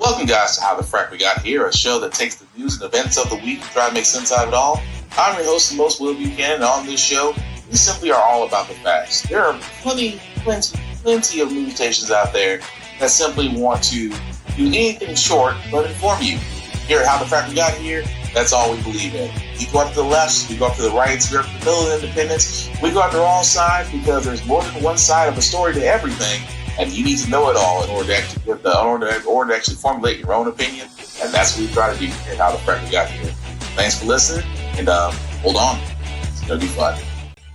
Welcome, guys, to How the Frack We Got Here, a show that takes the news and events of the week and try to make sense out of it all. I'm your host, the most Will Buchanan, and on this show, we simply are all about the facts. There are plenty of news stations out there that simply want to do anything short but inform you. Here at How the Frack We Got Here, that's all we believe in. We go up to the left, we go up to the right, we go up to the middle of independence. We go after all sides because there's more than one side of a story to everything. And you need to know it all in order to actually formulate your own opinion. And that's what we try to do here at How the Frack We Got Here. Thanks for listening, and hold on. It's going to be fun.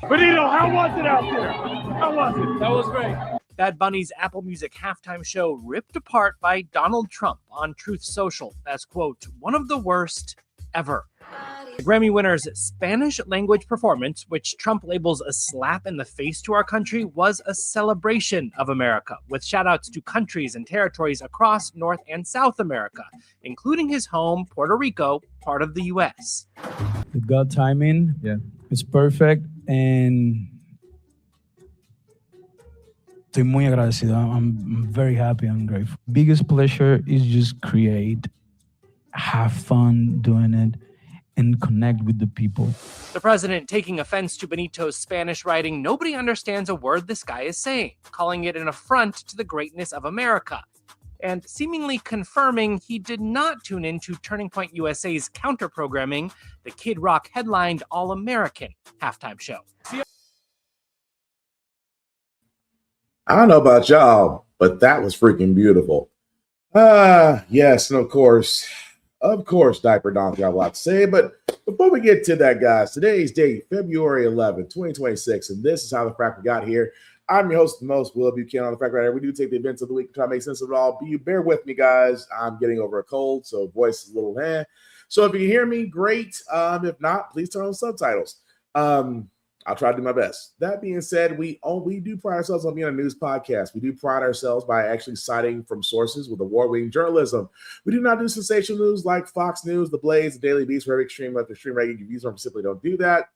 Benito, how was it out there? How was it? That was great. Bad Bunny's Apple Music halftime show ripped apart by Donald Trump on Truth Social as, quote, one of the worst ever. The Grammy winner's Spanish language performance, which Trump labels a slap in the face to our country, was a celebration of America, with shout-outs to countries and territories across North and South America, including his home, Puerto Rico, part of the U.S. It got timing. Yeah. It's perfect. And estoy muy agradecido. I'm very happy and grateful. Biggest pleasure is just create, have fun doing it, and connect with the people. The president taking offense to Benito's Spanish writing, nobody understands a word this guy is saying, calling it an affront to the greatness of America, and seemingly confirming he did not tune into Turning Point USA's counter-programming, the Kid Rock headlined All-American halftime show. I don't know about y'all, but that was freaking beautiful. Yes, and of course, Diaper Don got a lot to say. But before we get to that, guys, today's date, February 11th, 2026, and this is How the Frack We Got Here. I'm your host, the most Will Buchanan on the Frack Right Here. We do take the events of the week and try to make sense of it all. But you bear with me, guys. I'm getting over a cold, so voice is a little So if you hear me, great. If not, please turn on subtitles. I'll try to do my best. That being said, we do pride ourselves on being a news podcast. We do pride ourselves by actually citing from sources with award-winning journalism. We do not do sensational news like Fox News, The Blaze, The Daily Beast, where every extreme left extreme right views from simply don't do that.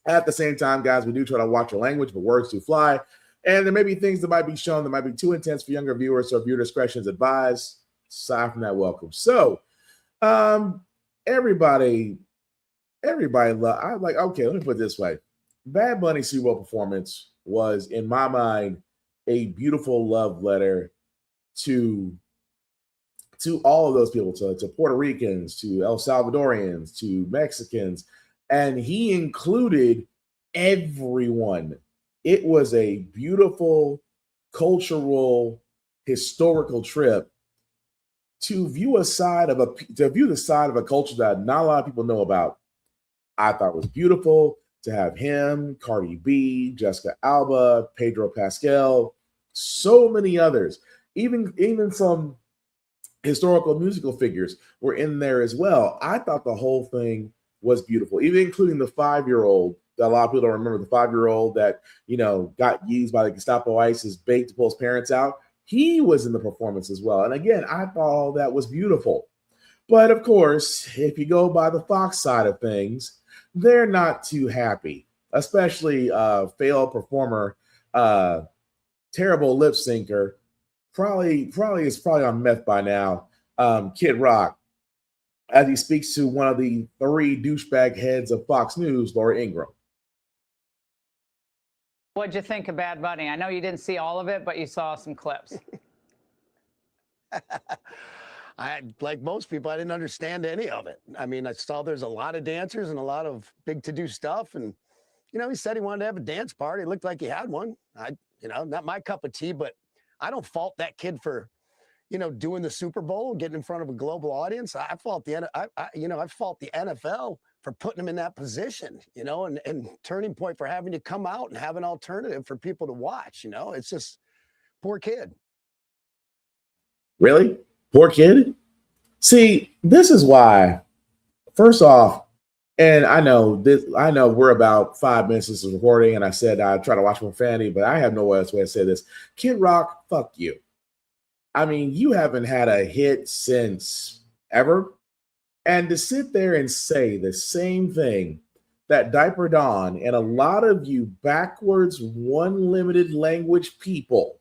At the same time, guys, we do try to watch our language, but words do fly. And there may be things that might be shown that might be too intense for younger viewers, so viewer discretion is advised. Aside from that, welcome. So, everybody, okay, let me put it this way. Bad Bunny's Super Bowl performance was, in my mind, a beautiful love letter to all of those people, to Puerto Ricans, to El Salvadorians, to Mexicans, and he included everyone. It was a beautiful, cultural, historical trip to view the side of a culture that not a lot of people know about. I thought it was beautiful to have him, Cardi B, Jessica Alba, Pedro Pascal, so many others. Even some historical musical figures were in there as well. I thought the whole thing was beautiful, even including the 5-year-old. That a lot of people don't remember, the 5-year-old that, got used by the Gestapo ISIS bait to pull his parents out. He was in the performance as well. And again, I thought all that was beautiful. But of course, if you go by the Fox side of things, they're not too happy, especially failed performer, terrible lip syncer, probably on meth by now, Kid Rock, as he speaks to one of the 3 douchebag heads of Fox News, Laura Ingraham. What'd you think of Bad Bunny? I know you didn't see all of it, but you saw some clips. Like most people, I didn't understand any of it. I mean, I saw there's a lot of dancers and a lot of big to-do stuff. And, he said he wanted to have a dance party. It looked like he had one. Not my cup of tea, but I don't fault that kid for, doing the Super Bowl, getting in front of a global audience. I fault the NFL for putting him in that position, and Turning Point for having to come out and have an alternative for people to watch. It's just poor kid. Really? Poor kid? See, this is why, first off, and I know we're about 5 minutes into recording, and I said I try to watch more Fanny, but I have no other way to say this. Kid Rock, fuck you. I mean, you haven't had a hit since ever. And to sit there and say the same thing that Diaper Don and a lot of you backwards, one limited language people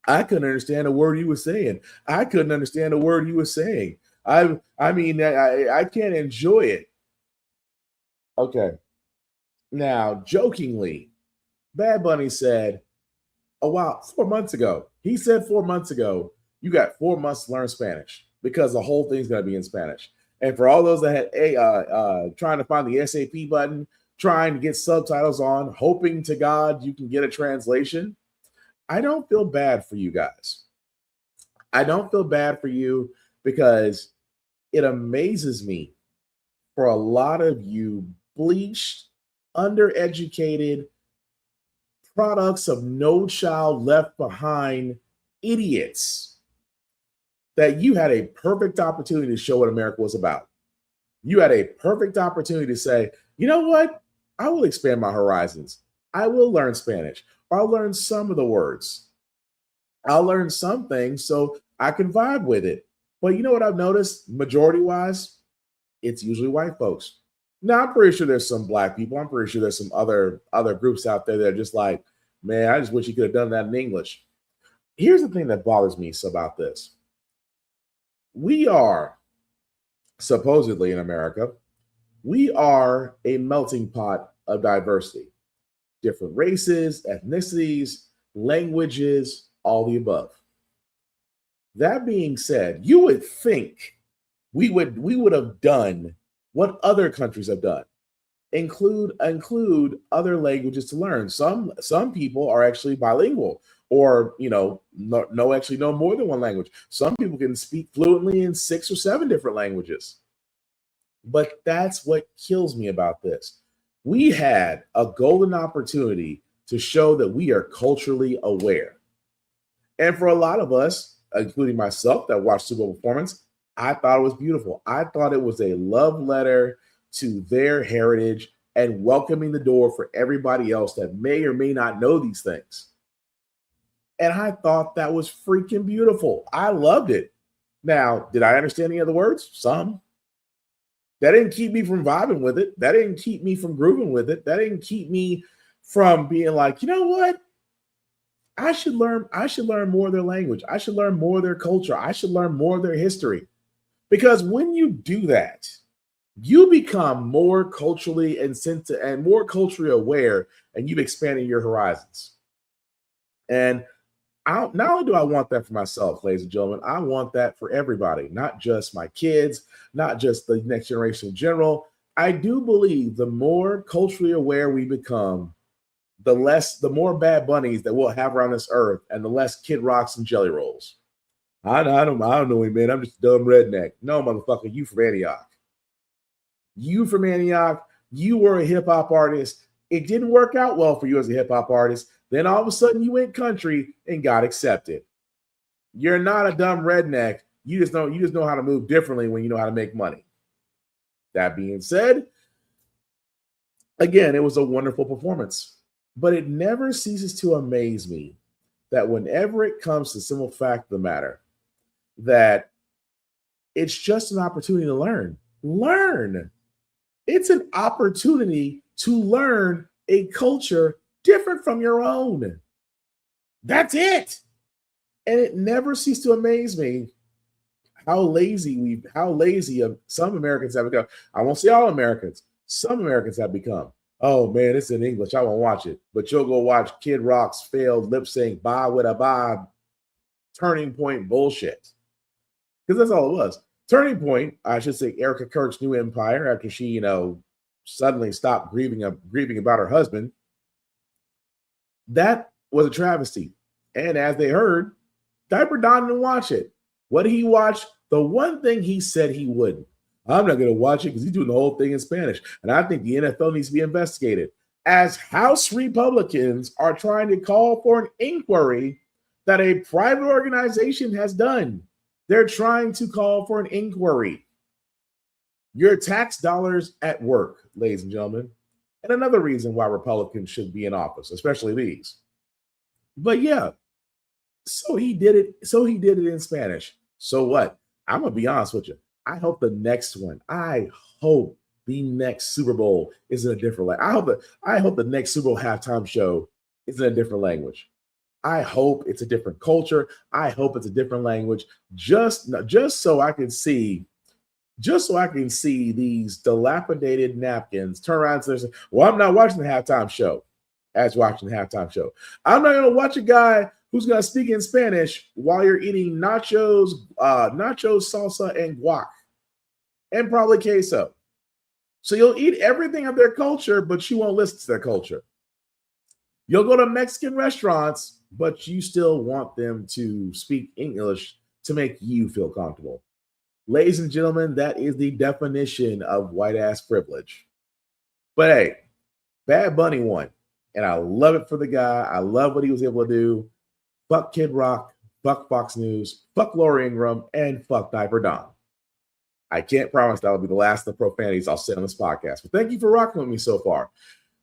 I couldn't understand a word you were saying. I couldn't understand a word you were saying. I can't enjoy it. Okay. Now, jokingly, Bad Bunny said, oh wow, 4 months ago. He said 4 months ago, you got 4 months to learn Spanish because the whole thing's going to be in Spanish. And for all those that had trying to find the SAP button, trying to get subtitles on, hoping to God you can get a translation, I don't feel bad for you guys. I don't feel bad for you because it amazes me for a lot of you bleached, undereducated products of no child left behind idiots that you had a perfect opportunity to show what America was about. You had a perfect opportunity to say, you know what? I will expand my horizons. I will learn Spanish. I'll learn some of the words. I'll learn some things so I can vibe with it. But you know what I've noticed, majority-wise? It's usually white folks. Now, I'm pretty sure there's some black people. I'm pretty sure there's some other groups out there that are just like, man, I just wish you could have done that in English. Here's the thing that bothers me about this. We are, supposedly in America, we are a melting pot of diversity. Different races, ethnicities, languages, all the above. That being said, you would think we would have done what other countries have done. Include other languages to learn. Some people are actually bilingual, or know more than one language. Some people can speak fluently in 6 or 7 different languages. But that's what kills me about this. We had a golden opportunity to show that we are culturally aware. And for a lot of us, including myself that watched Super Bowl performance, I thought it was beautiful. I thought it was a love letter to their heritage and welcoming the door for everybody else that may or may not know these things. And I thought that was freaking beautiful. I loved it. Now, did I understand any of the words? Some. That didn't keep me from vibing with it. That didn't keep me from grooving with it. That didn't keep me from being like, you know what? I should learn more of their language. I should learn more of their culture. I should learn more of their history. Because when you do that, you become more culturally and more culturally aware, and you've expanded your horizons. And not only do I want that for myself, ladies and gentlemen, I want that for everybody, not just my kids, not just the next generation in general. I do believe the more culturally aware we become, the more Bad Bunnies that we'll have around this earth, and the less Kid Rocks and Jelly Rolls. I don't know him, man. I'm just a dumb redneck. No, motherfucker, you from Antioch. You from Antioch. You were a hip hop artist. It didn't work out well for you as a hip hop artist. Then all of a sudden you went country and got accepted. You're not a dumb redneck. You just know how to move differently when you know how to make money. That being said, again, it was a wonderful performance, but it never ceases to amaze me that whenever it comes to the simple fact of the matter, that it's just an opportunity to learn. Learn. It's an opportunity to learn a culture different from your own. That's it. And it never ceases to amaze me how lazy some Americans have become. I won't say all Americans. Some Americans have become. Oh man, it's in English. I won't watch it. But you'll go watch Kid Rock's failed lip sync, "Ba with a ba," Turning Point bullshit. Because that's all it was. Turning Point, I should say, Erica Kirk's new empire, after she, suddenly stopped grieving about her husband. That was a travesty. And as they heard, Diaper Don didn't watch it. What did he watch? The one thing he said he wouldn't. I'm not going to watch it because he's doing the whole thing in Spanish. And I think the NFL needs to be investigated. As House Republicans are trying to call for an inquiry that a private organization has done. They're trying to call for an inquiry. Your tax dollars at work, ladies and gentlemen. And another reason why Republicans should be in office, especially these. But yeah, so he did it in Spanish. So what? I'm going to be honest with you. I hope the next Super Bowl is in a different language. I hope the next Super Bowl halftime show is in a different language. I hope it's a different culture. I hope it's a different language. Just so I can see these dilapidated napkins turn around and say, well, I'm not watching the halftime show as watching the halftime show. I'm not going to watch a guy who's going to speak in Spanish while you're eating nachos, salsa, and guac, and probably queso. So you'll eat everything of their culture, but you won't listen to their culture. You'll go to Mexican restaurants, but you still want them to speak English to make you feel comfortable. Ladies and gentlemen, that is the definition of white ass privilege. But hey, Bad Bunny won, and I love it for the guy. I love what he was able to do. Fuck Kid Rock, fuck Fox News, fuck Lori Ingram, and fuck Diaper Don. I can't promise that'll be the last of the profanities I'll say on this podcast, but thank you for rocking with me so far.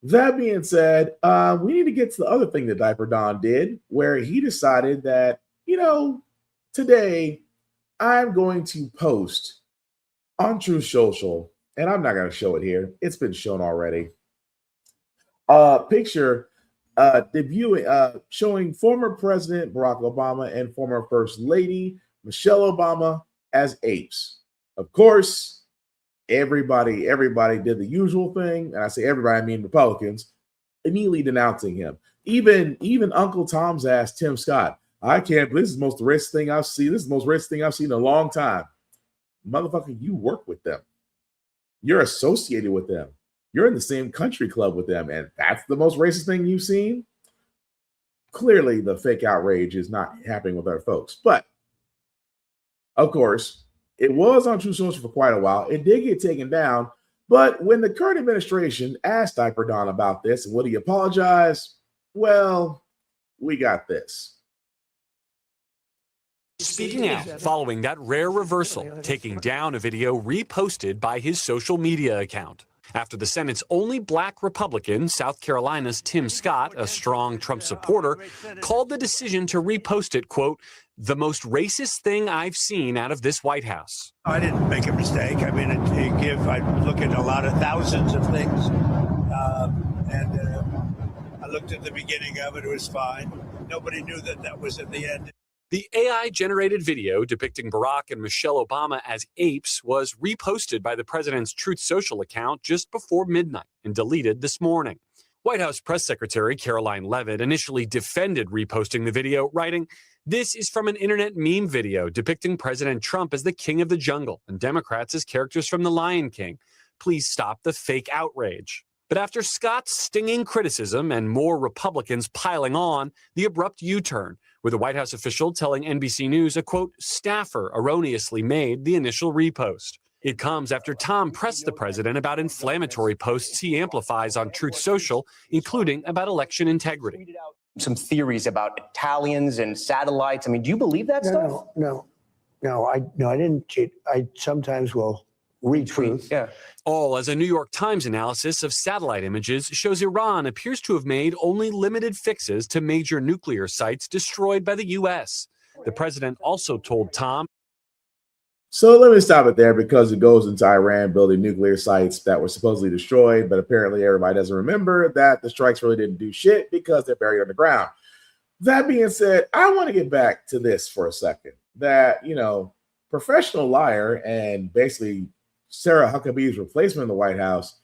That being said, we need to get to the other thing that Diaper Don did, where he decided that, today I'm going to post on Truth Social, and I'm not going to show it here. It's been shown already. Picture debuting, showing former President Barack Obama and former First Lady Michelle Obama as apes. Of course, everybody did the usual thing, and I say everybody, I mean Republicans, immediately denouncing him. Even Uncle Tom's ass, Tim Scott, I can't believe this is the most racist thing I've seen. This is the most racist thing I've seen in a long time. Motherfucker, you work with them. You're associated with them. You're in the same country club with them, and that's the most racist thing you've seen? Clearly, the fake outrage is not happening with our folks. But, of course, it was on Truth Social for quite a while. It did get taken down. But when the current administration asked Diaper Don about this, and would he apologize? Well, we got this. Speaking out following that rare reversal, taking down a video reposted by his social media account. After the Senate's only black Republican, South Carolina's Tim Scott, a strong Trump supporter, called the decision to repost it, quote, the most racist thing I've seen out of this White House. I didn't make a mistake. I mean, I look at a lot of thousands of things, and I looked at the beginning of it. It was fine. Nobody knew that was at the end. The AI-generated video depicting Barack and Michelle Obama as apes was reposted by the president's Truth Social account just before midnight and deleted this morning. White House Press Secretary Caroline Leavitt initially defended reposting the video, writing, this is from an internet meme video depicting President Trump as the king of the jungle and Democrats as characters from The Lion King. Please stop the fake outrage. But after Scott's stinging criticism and more Republicans piling on, the abrupt U-turn, with a White House official telling NBC News a, quote, staffer erroneously made the initial repost. It comes after Tom pressed the president about inflammatory posts he amplifies on Truth Social, including about election integrity. Some theories about Italians and satellites. I mean, do you believe that stuff? No, I didn't cheat. I sometimes will retweet. Yeah. All as a New York Times analysis of satellite images shows Iran appears to have made only limited fixes to major nuclear sites destroyed by the U.S. The president also told Tom. So let me stop it there because it goes into Iran building nuclear sites that were supposedly destroyed, but apparently everybody doesn't remember that the strikes really didn't do shit because they're buried underground. That being said, I want to get back to this for a second. That, professional liar and basically Sarah Huckabee's replacement in the White House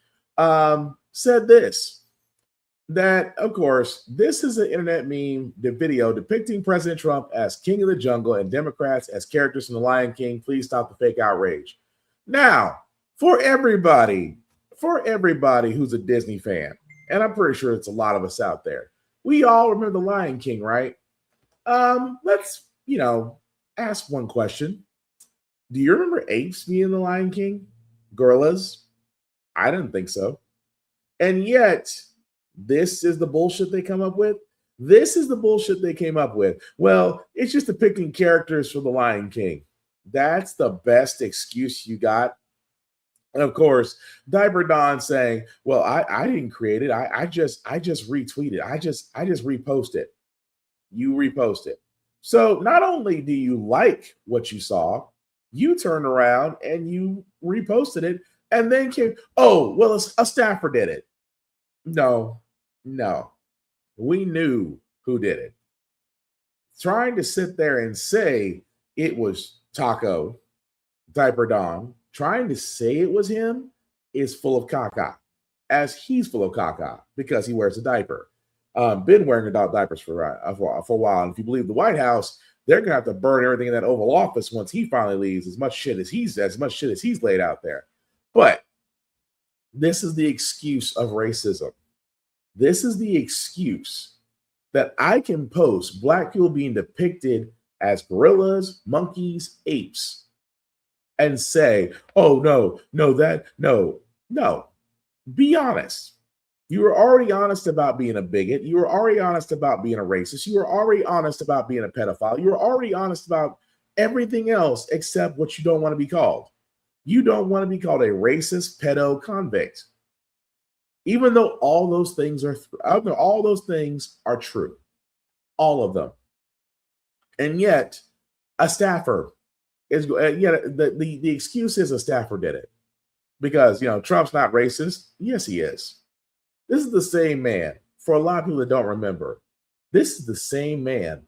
said this. That, of course, this is an internet meme, the video depicting President Trump as king of the jungle and Democrats as characters from The Lion King. Please stop the fake outrage. Now, for everybody who's a Disney fan, and I'm pretty sure it's a lot of us out there, we all remember The Lion King, right? Let's, ask one question. Do you remember apes being The Lion King? Gorillas? I didn't think so. And yet, this is the bullshit they come up with. This is the bullshit they came up with. Well, it's just depicting characters from The Lion King. That's the best excuse you got. And of course, Diaper Don saying, well, I didn't create it. I just retweeted. I just repost it. You repost it. So not only do you like what you saw, you turned around and you reposted it and then came, oh, well, a staffer did it. No. We knew who did it. trying to sit there and say it was Taco, Diaper Don, trying to say it was him is full of caca, as he's full of caca because he wears a diaper. Been wearing adult diapers for a while. And if you believe the White House, they're gonna have to burn everything in that Oval Office once he finally leaves. As much shit as he's laid out there. But this is the excuse of racism. This is the excuse that I can post black people being depicted as gorillas, monkeys, apes, and say, "Oh no." Be honest. You were already honest about being a bigot. You were already honest about being a racist. You were already honest about being a pedophile. You were already honest about everything else except what you don't want to be called. You don't want to be called a racist pedo convict. Even though all those things are true. All of them. And yet, a staffer is the excuse is a staffer did it. Because Trump's not racist. Yes, he is. This is the same man, for a lot of people that don't remember, this is the same man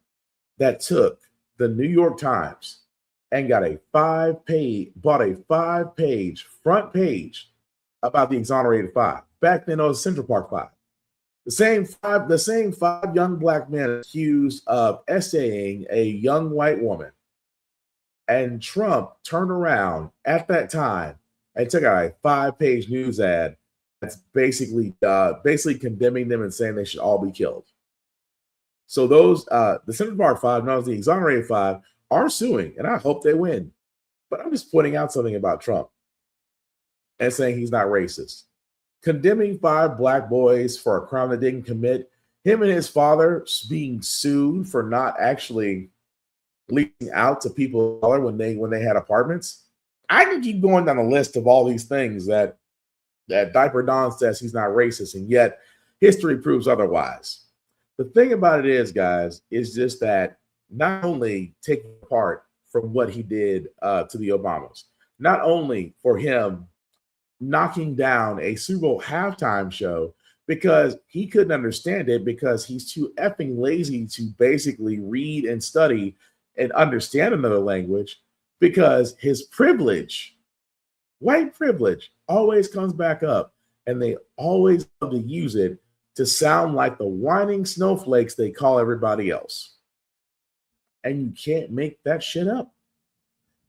that took the New York Times and got a 5-page front page about the exonerated five. Back then it was Central Park Five. The same five young black men accused of essaying a young white woman. And Trump turned around at that time and took out a 5-page news ad that's basically condemning them and saying they should all be killed. So those the Central Park Five, known as the exonerated five, are suing, and I hope they win. But I'm just pointing out something about Trump and saying he's not racist. Condemning 5 black boys for a crime they didn't commit, him and his father being sued for not actually leasing out to people of color when they had apartments. I can keep going down a list of all these things that Diaper Don says he's not racist, and yet history proves otherwise. The thing about it is, guys, is just that not only taking apart from what he did to the Obamas, not only for him knocking down a Super Bowl halftime show because he couldn't understand it because he's too effing lazy to basically read and study and understand another language, because his privilege, white privilege, always comes back up, and they always love to use it to sound like the whining snowflakes they call everybody else. And you can't make that shit up.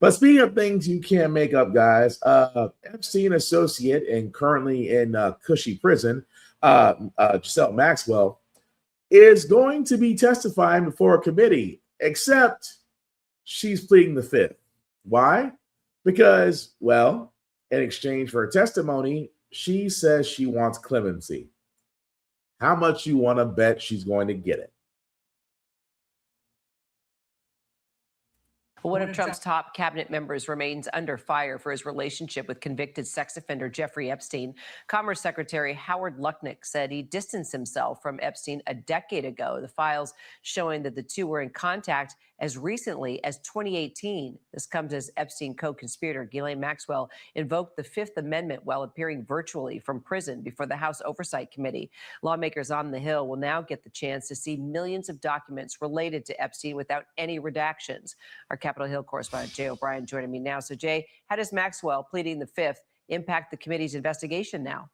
But speaking of things you can't make up, guys, Epstein associate and currently in Cushy prison, Giselle Maxwell, is going to be testifying before a committee, except she's pleading the fifth. Why? Because, well, in exchange for her testimony, she says she wants clemency. How much you want to bet she's going to get it? One of Trump's top cabinet members remains under fire for his relationship with convicted sex offender Jeffrey Epstein. Commerce Secretary Howard Lutnick said he distanced himself from Epstein a decade ago. The files showing that the two were in contact as recently as 2018. This comes as Epstein co-conspirator Ghislaine Maxwell invoked the Fifth Amendment while appearing virtually from prison before the House Oversight Committee. Lawmakers on the Hill will now get the chance to see millions of documents related to Epstein without any redactions. Our Capitol Hill correspondent Jay O'Brien joining me now. So, Jay, how does Maxwell pleading the fifth impact the committee's investigation now?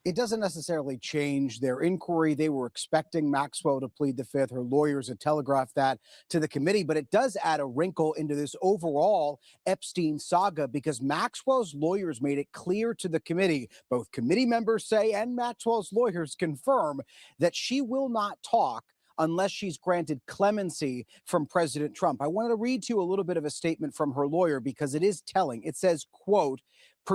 It doesn't necessarily change their inquiry. They were expecting Maxwell to plead the fifth. Her lawyers had telegraphed that to the committee, but it does add a wrinkle into this overall Epstein saga because Maxwell's lawyers made it clear to the committee, both committee members say and Maxwell's lawyers confirm, that she will not talk unless she's granted clemency from President Trump. I wanted to read to you a little bit of a statement from her lawyer because it is telling. It says, quote,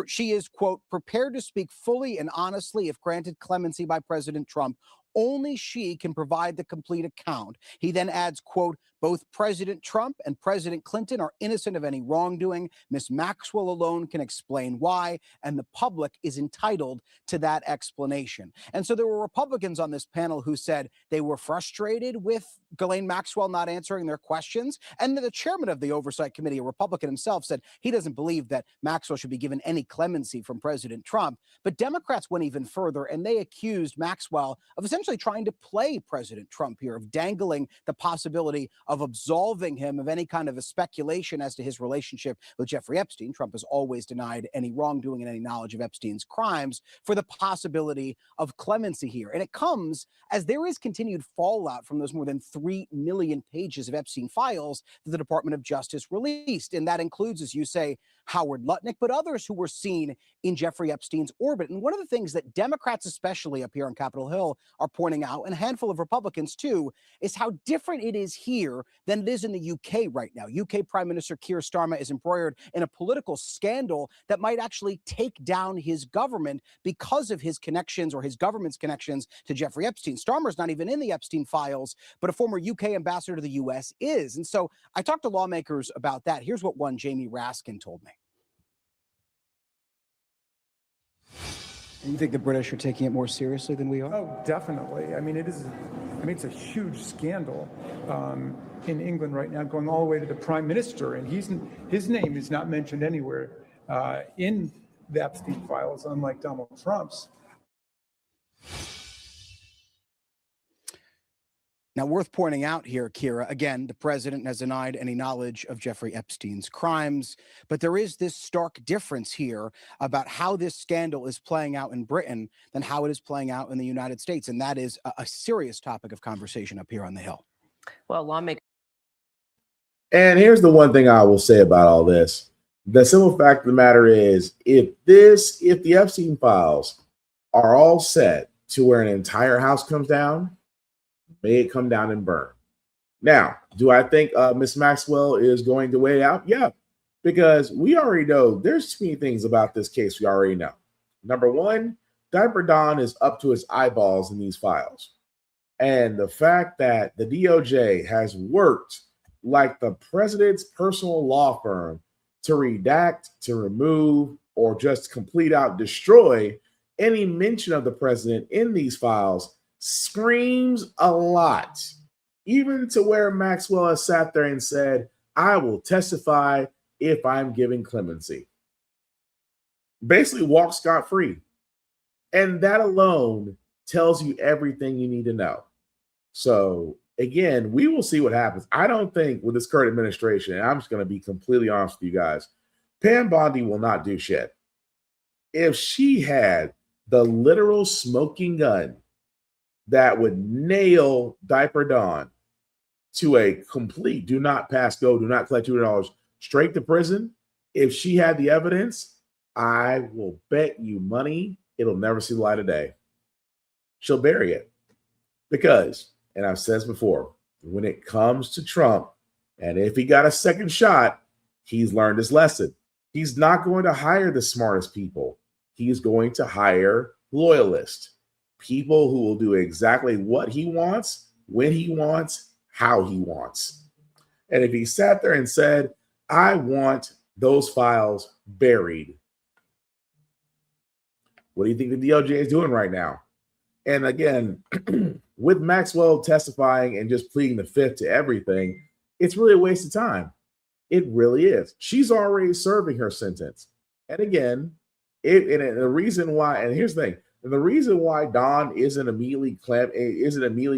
she is, quote, prepared to speak fully and honestly if granted clemency by President Trump. Only she can provide the complete account. He then adds, quote, Both President Trump and President Clinton are innocent of any wrongdoing. Miss Maxwell alone can explain why, and the public is entitled to that explanation. And so there were Republicans on this panel who said they were frustrated with Ghislaine Maxwell not answering their questions. And the chairman of the Oversight Committee, a Republican himself, said he doesn't believe that Maxwell should be given any clemency from President Trump. But Democrats went even further, and they accused Maxwell of essentially trying to play President Trump here, of dangling the possibility of absolving him of any kind of a speculation as to his relationship with Jeffrey Epstein. Trump has always denied any wrongdoing and any knowledge of Epstein's crimes, for the possibility of clemency here. And it comes as there is continued fallout from those more than 3 million pages of Epstein files that the Department of Justice released. And that includes, as you say, Howard Lutnick, but others who were seen in Jeffrey Epstein's orbit. And one of the things that Democrats, especially up here on Capitol Hill, are pointing out, and a handful of Republicans too, is how different it is here than it is in the UK right now. UK Prime Minister Keir Starmer is embroiled in a political scandal that might actually take down his government because of his connections, or his government's connections, to Jeffrey Epstein. Starmer's not even in the Epstein files, but a former UK ambassador to the US is. And so I talked to lawmakers about that. Here's what one Jamie Raskin told me. You think the British are taking it more seriously than we are? Oh, definitely. I mean, it's a huge scandal in England right now, going all the way to the Prime Minister, and his name is not mentioned anywhere in the Epstein files, unlike Donald Trump's. Now, worth pointing out here, Kira, again, the president has denied any knowledge of Jeffrey Epstein's crimes, but there is this stark difference here about how this scandal is playing out in Britain than how it is playing out in the United States. And that is a serious topic of conversation up here on the Hill. Well, lawmakers. And here's the one thing I will say about all this. The simple fact of the matter is, if the Epstein files are all set to where an entire house comes down, may it come down and burn. Now, do I think Miss Maxwell is going to weigh out? Yeah, because we already know there's too many things about this case we already know. Number one, Diaper Don is up to his eyeballs in these files. And the fact that the DOJ has worked like the president's personal law firm to redact, to remove, or just complete out, destroy any mention of the president in these files screams a lot, even to where Maxwell has sat there and said, I will testify if I'm given clemency. Basically walk scot-free. And that alone tells you everything you need to know. So again, we will see what happens. I don't think with this current administration, and I'm just going to be completely honest with you guys, Pam Bondi will not do shit. If she had the literal smoking gun that would nail Diaper Don to a complete do not pass go, do not collect $200 straight to prison, if she had the evidence, I will bet you money it'll never see the light of day. She'll bury it. Because, and I've said this before, when it comes to Trump, and if he got a second shot, he's learned his lesson. He's not going to hire the smartest people. He's going to hire loyalists. People who will do exactly what he wants, when he wants, how he wants. And if he sat there and said, I want those files buried, what do you think the DOJ is doing right now? And again, with Maxwell testifying and just pleading the fifth to everything, it's really a waste of time. It really is. She's already serving her sentence. And again, the reason why, and here's the thing, the reason why Don isn't immediately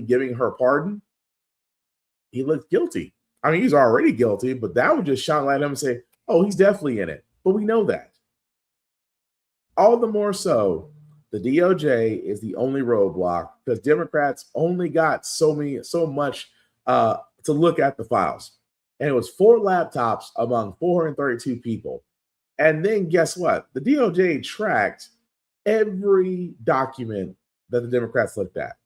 giving her pardon, he looks guilty. I mean, he's already guilty, but that would just shine light on him and say, oh, he's definitely in it. But we know that. All the more so, the DOJ is the only roadblock because Democrats only got so much to look at the files. And it was 4 laptops among 432 people. And then guess what? The DOJ tracked every document that the Democrats looked at.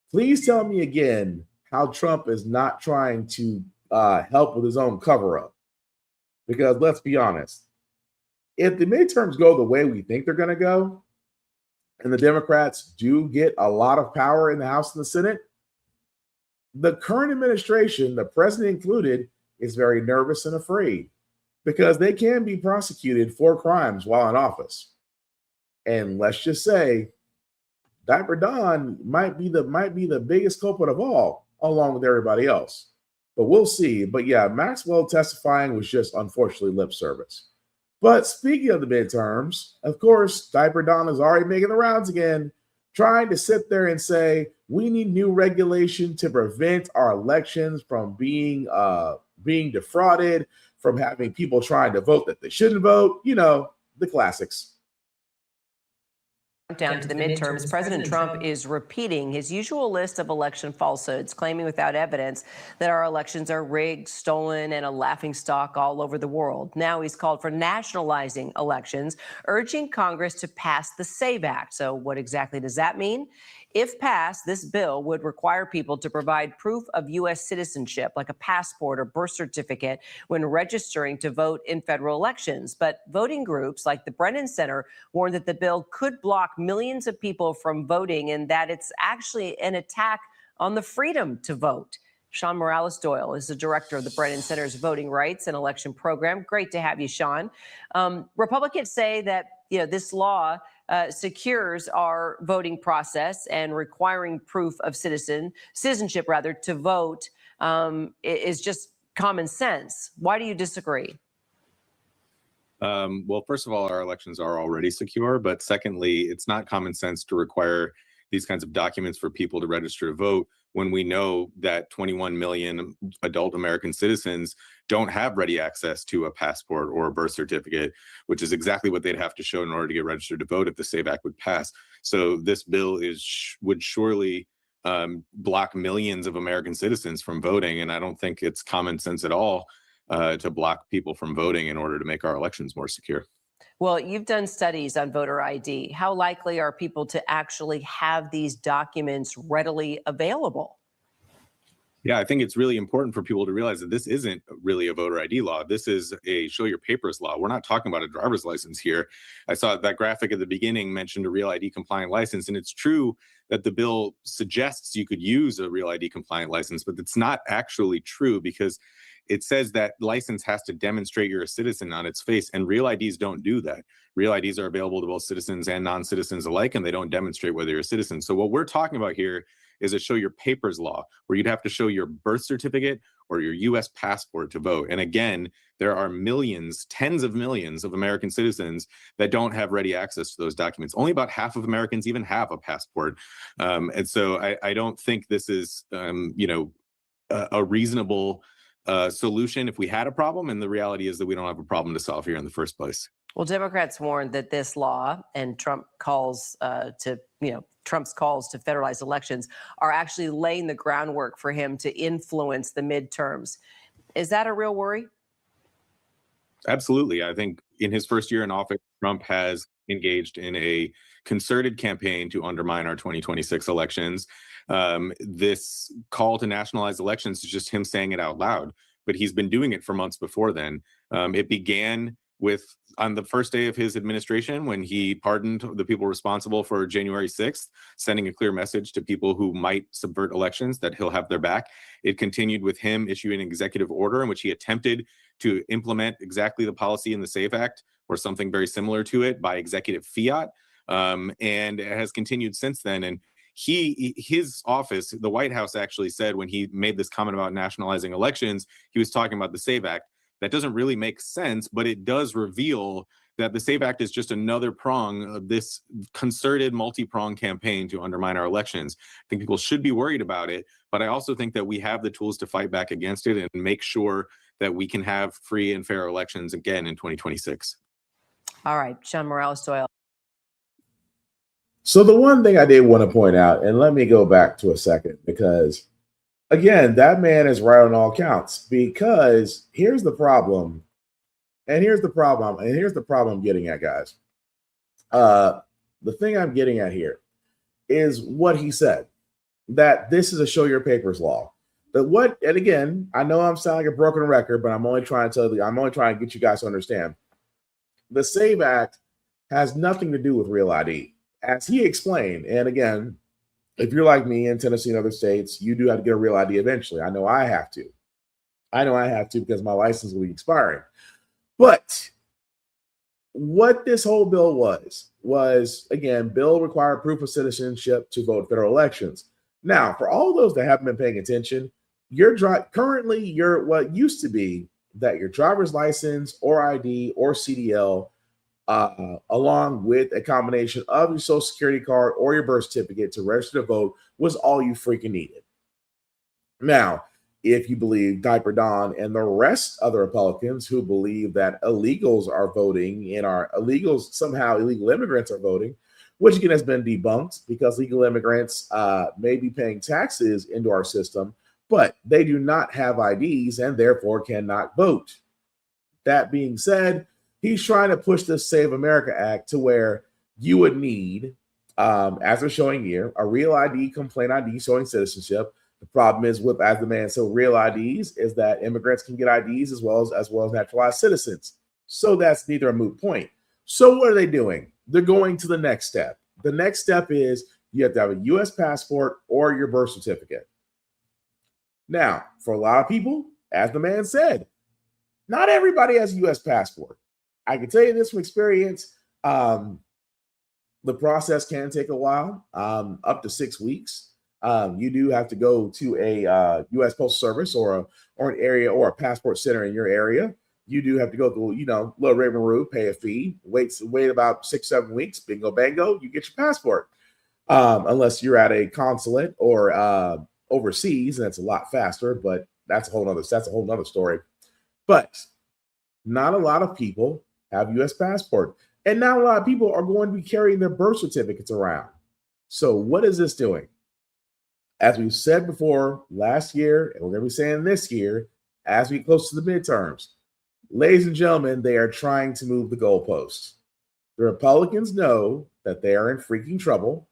Please tell me again how Trump is not trying to help with his own cover-up. Because let's be honest, if the midterms go the way we think they're going to go, and the Democrats do get a lot of power in the House and the Senate, the current administration, the president included, is very nervous and afraid because they can be prosecuted for crimes while in office. And let's just say Diaper Don might be the biggest culprit of all, along with everybody else. But we'll see. But yeah, Maxwell testifying was just unfortunately lip service. But speaking of the midterms, of course, Diaper Don is already making the rounds again, trying to sit there and say we need new regulation to prevent our elections from being defrauded, from having people trying to vote that they shouldn't vote. You know, the classics. Down to the midterms, President Trump is repeating his usual list of election falsehoods, claiming without evidence that our elections are rigged, stolen, and a laughingstock all over the world. Now he's called for nationalizing elections, urging Congress to pass the SAVE Act. So what exactly does that mean? If passed, this bill would require people to provide proof of U.S. citizenship, like a passport or birth certificate, when registering to vote in federal elections. But voting groups like the Brennan Center warn that the bill could block millions of people from voting and that it's actually an attack on the freedom to vote. Sean Morales-Doyle is the director of the Brennan Center's Voting Rights and Election Program. Great to have you, Sean. Republicans say that this law secures our voting process, and requiring proof of citizenship to vote is just common sense. Why do you disagree? Well, first of all, our elections are already secure, but secondly, it's not common sense to require these kinds of documents for people to register to vote when we know that 21 million adult American citizens don't have ready access to a passport or a birth certificate, which is exactly what they'd have to show in order to get registered to vote if the SAVE Act would pass. So this bill would surely block millions of American citizens from voting, and I don't think it's common sense at all to block people from voting in order to make our elections more secure. Well, you've done studies on voter ID. How likely are people to actually have these documents readily available? Yeah, I think it's really important for people to realize that this isn't really a voter ID law. This is a show your papers law. We're not talking about a driver's license here. I saw that graphic at the beginning mentioned a real ID compliant license, and it's true that the bill suggests you could use a real ID compliant license, but it's not actually true because it says that license has to demonstrate you're a citizen on its face, and real IDs don't do that. Real IDs are available to both citizens and non-citizens alike, and they don't demonstrate whether you're a citizen. So what we're talking about here is a show your papers law, where you'd have to show your birth certificate or your U.S. passport to vote. And again, there are millions, tens of millions of American citizens that don't have ready access to those documents. Only about half of Americans even have a passport. And so I don't think this is, a reasonable solution if we had a problem. And the reality is that we don't have a problem to solve here in the first place. Well, Democrats warned that this law and Trump's calls to federalize elections are actually laying the groundwork for him to influence the midterms. Is that a real worry? Absolutely. I think in his first year in office, Trump has engaged in a concerted campaign to undermine our 2026 elections. This call to nationalize elections is just him saying it out loud, but he's been doing it for months before then. It began on the first day of his administration when he pardoned the people responsible for January 6th, sending a clear message to people who might subvert elections that he'll have their back. It continued with him issuing an executive order in which he attempted to implement exactly the policy in the SAVE Act or something very similar to it by executive fiat. And it has continued since then. And his office, the White House, actually said when he made this comment about nationalizing elections, he was talking about the SAVE Act. That doesn't really make sense, but it does reveal that the SAVE Act is just another prong of this concerted multi-pronged campaign to undermine our elections. I think people should be worried about it, but I also think that we have the tools to fight back against it and make sure that we can have free and fair elections again in 2026. All right, Sean Morales-Doyle. So the one thing I did want to point out, and let me go back to a second, because again, that man is right on all counts, because here's the problem. And here's the problem. And here's the problem I'm getting at, guys. The thing I'm getting at here is what he said, that this is a show your papers law. And again, I know I'm sounding like a broken record, but I'm only trying to get you guys to understand. The SAVE Act has nothing to do with real ID. As he explained, and again, if you're like me in Tennessee and other states, you do have to get a real ID eventually. I know I have to. Because my license will be expiring. But what this whole bill was again, bill required proof of citizenship to vote federal elections. Now, for all those that haven't been paying attention, currently you're what used to be that your driver's license or ID or CDL, along with a combination of your social security card or your birth certificate to register to vote was all you freaking needed. Now, if you believe Diaper Don and the rest of the Republicans who believe that illegals are voting and are illegals, somehow illegal immigrants are voting, which again has been debunked because legal immigrants may be paying taxes into our system, but they do not have IDs and therefore cannot vote. That being said, he's trying to push this Save America Act to where you would need, as they're showing here, a real ID, complaint ID showing citizenship. The problem is with, as the man said, real IDs is that immigrants can get IDs as well as naturalized citizens. So that's neither a moot point. So what are they doing? They're going to the next step. The next step is you have to have a U.S. passport or your birth certificate. Now, for a lot of people, as the man said, not everybody has a U.S. passport. I can tell you this from experience. The process can take a while, up to 6 weeks. You do have to go to a U.S. Postal Service or an area or a passport center in your area. You do have to go to, Little Raven Roo, pay a fee, wait about 6-7 weeks, bingo bango, you get your passport. Unless you're at a consulate or overseas, and that's a lot faster, but that's a whole nother story. But not a lot of people have U.S. passport, and not a lot of people are going to be carrying their birth certificates around. So what is this doing? As we've said before last year, and we're going to be saying this year, as we get close to the midterms, ladies and gentlemen, they are trying to move the goalposts. The Republicans know that they are in freaking trouble.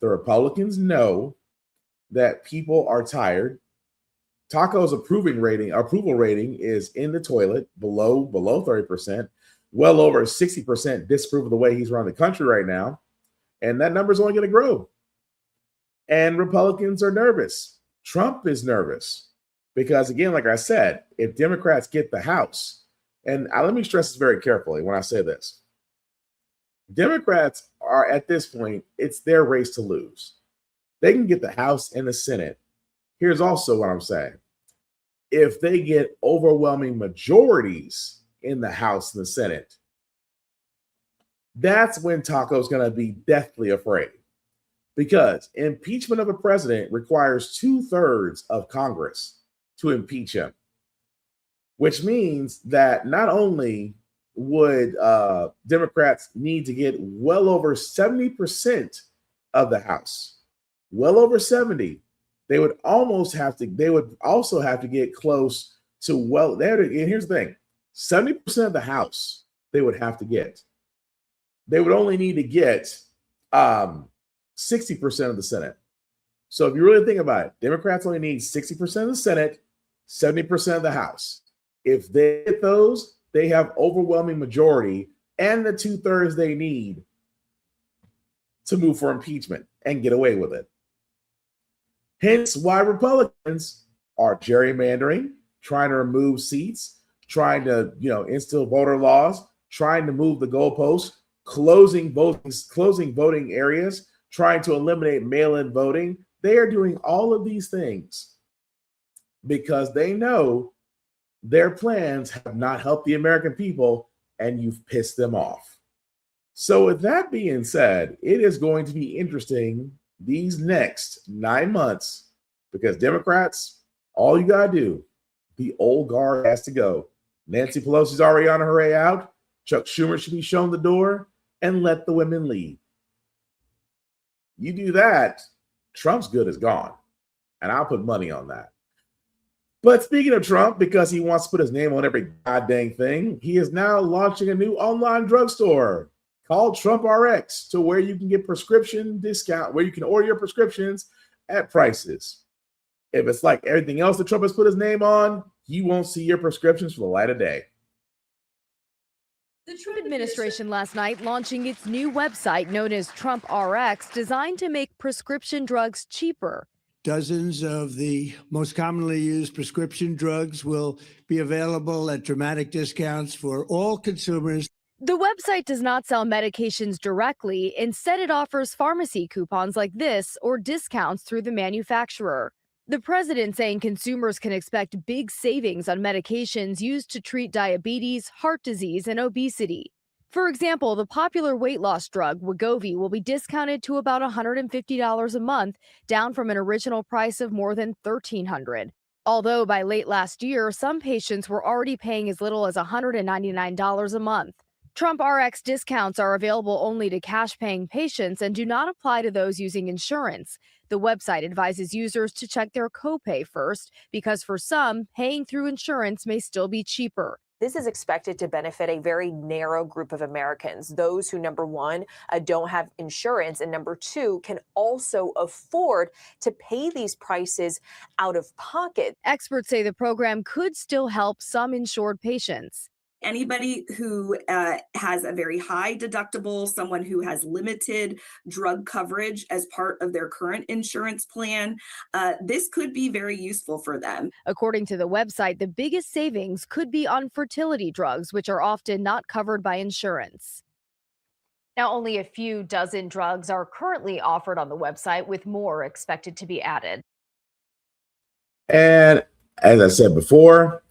The Republicans know that people are tired. Taco's approval rating is in the toilet, below 30%, well over 60% disapprove of the way he's running the country right now. And that number is only going to grow. And Republicans are nervous. Trump is nervous because, again, like I said, if Democrats get the House, and let me stress this very carefully when I say this, Democrats are at this point, it's their race to lose. They can get the House and the Senate. Here's also what I'm saying. If they get overwhelming majorities in the House and the Senate, that's when Taco's going to be deathly afraid. Because impeachment of a president requires 2/3 of Congress to impeach him, which means that not only would Democrats need to get well over 70% of the House, well over 70, they would also have to get close to, and here's the thing, 70% of the House they would have to get. They would only need to get 60% of the Senate. So if you really think about it, Democrats only need 60% of the Senate, 70% of the House. If they get those, they have overwhelming majority and the 2/3 they need to move for impeachment and get away with it. Hence why Republicans are gerrymandering, trying to remove seats, trying to, instill voter laws, trying to move the goalposts, closing voting areas, trying to eliminate mail-in voting. They are doing all of these things because they know their plans have not helped the American people and you've pissed them off. So with that being said, it is going to be interesting these next 9 months because Democrats, all you got to do, the old guard has to go. Nancy Pelosi's already on her way out. Chuck Schumer should be shown the door and let the women lead. You do that, Trump's good is gone. And I'll put money on that. But speaking of Trump, because he wants to put his name on every goddamn thing, he is now launching a new online drugstore called Trump RX, to where you can get prescription discount, where you can order your prescriptions at prices. If it's like everything else that Trump has put his name on, you won't see your prescriptions for the light of day. The Trump administration last night launching its new website known as Trump RX, designed to make prescription drugs cheaper. Dozens of the most commonly used prescription drugs will be available at dramatic discounts for all consumers. The website does not sell medications directly. Instead, it offers pharmacy coupons like this or discounts through the manufacturer. The president saying consumers can expect big savings on medications used to treat diabetes, heart disease, and obesity. For example, the popular weight loss drug Wegovy will be discounted to about $150 a month, down from an original price of more than $1,300. Although by late last year, some patients were already paying as little as $199 a month. Trump RX discounts are available only to cash-paying patients and do not apply to those using insurance. The website advises users to check their copay first, because for some, paying through insurance may still be cheaper. This is expected to benefit a very narrow group of Americans, those who, number one, don't have insurance, and number two, can also afford to pay these prices out of pocket. Experts say the program could still help some insured patients. Anybody who has a very high deductible, someone who has limited drug coverage as part of their current insurance plan, this could be very useful for them. According to the website, the biggest savings could be on fertility drugs, which are often not covered by insurance. Now, only a few dozen drugs are currently offered on the website, with more expected to be added. And as I said before,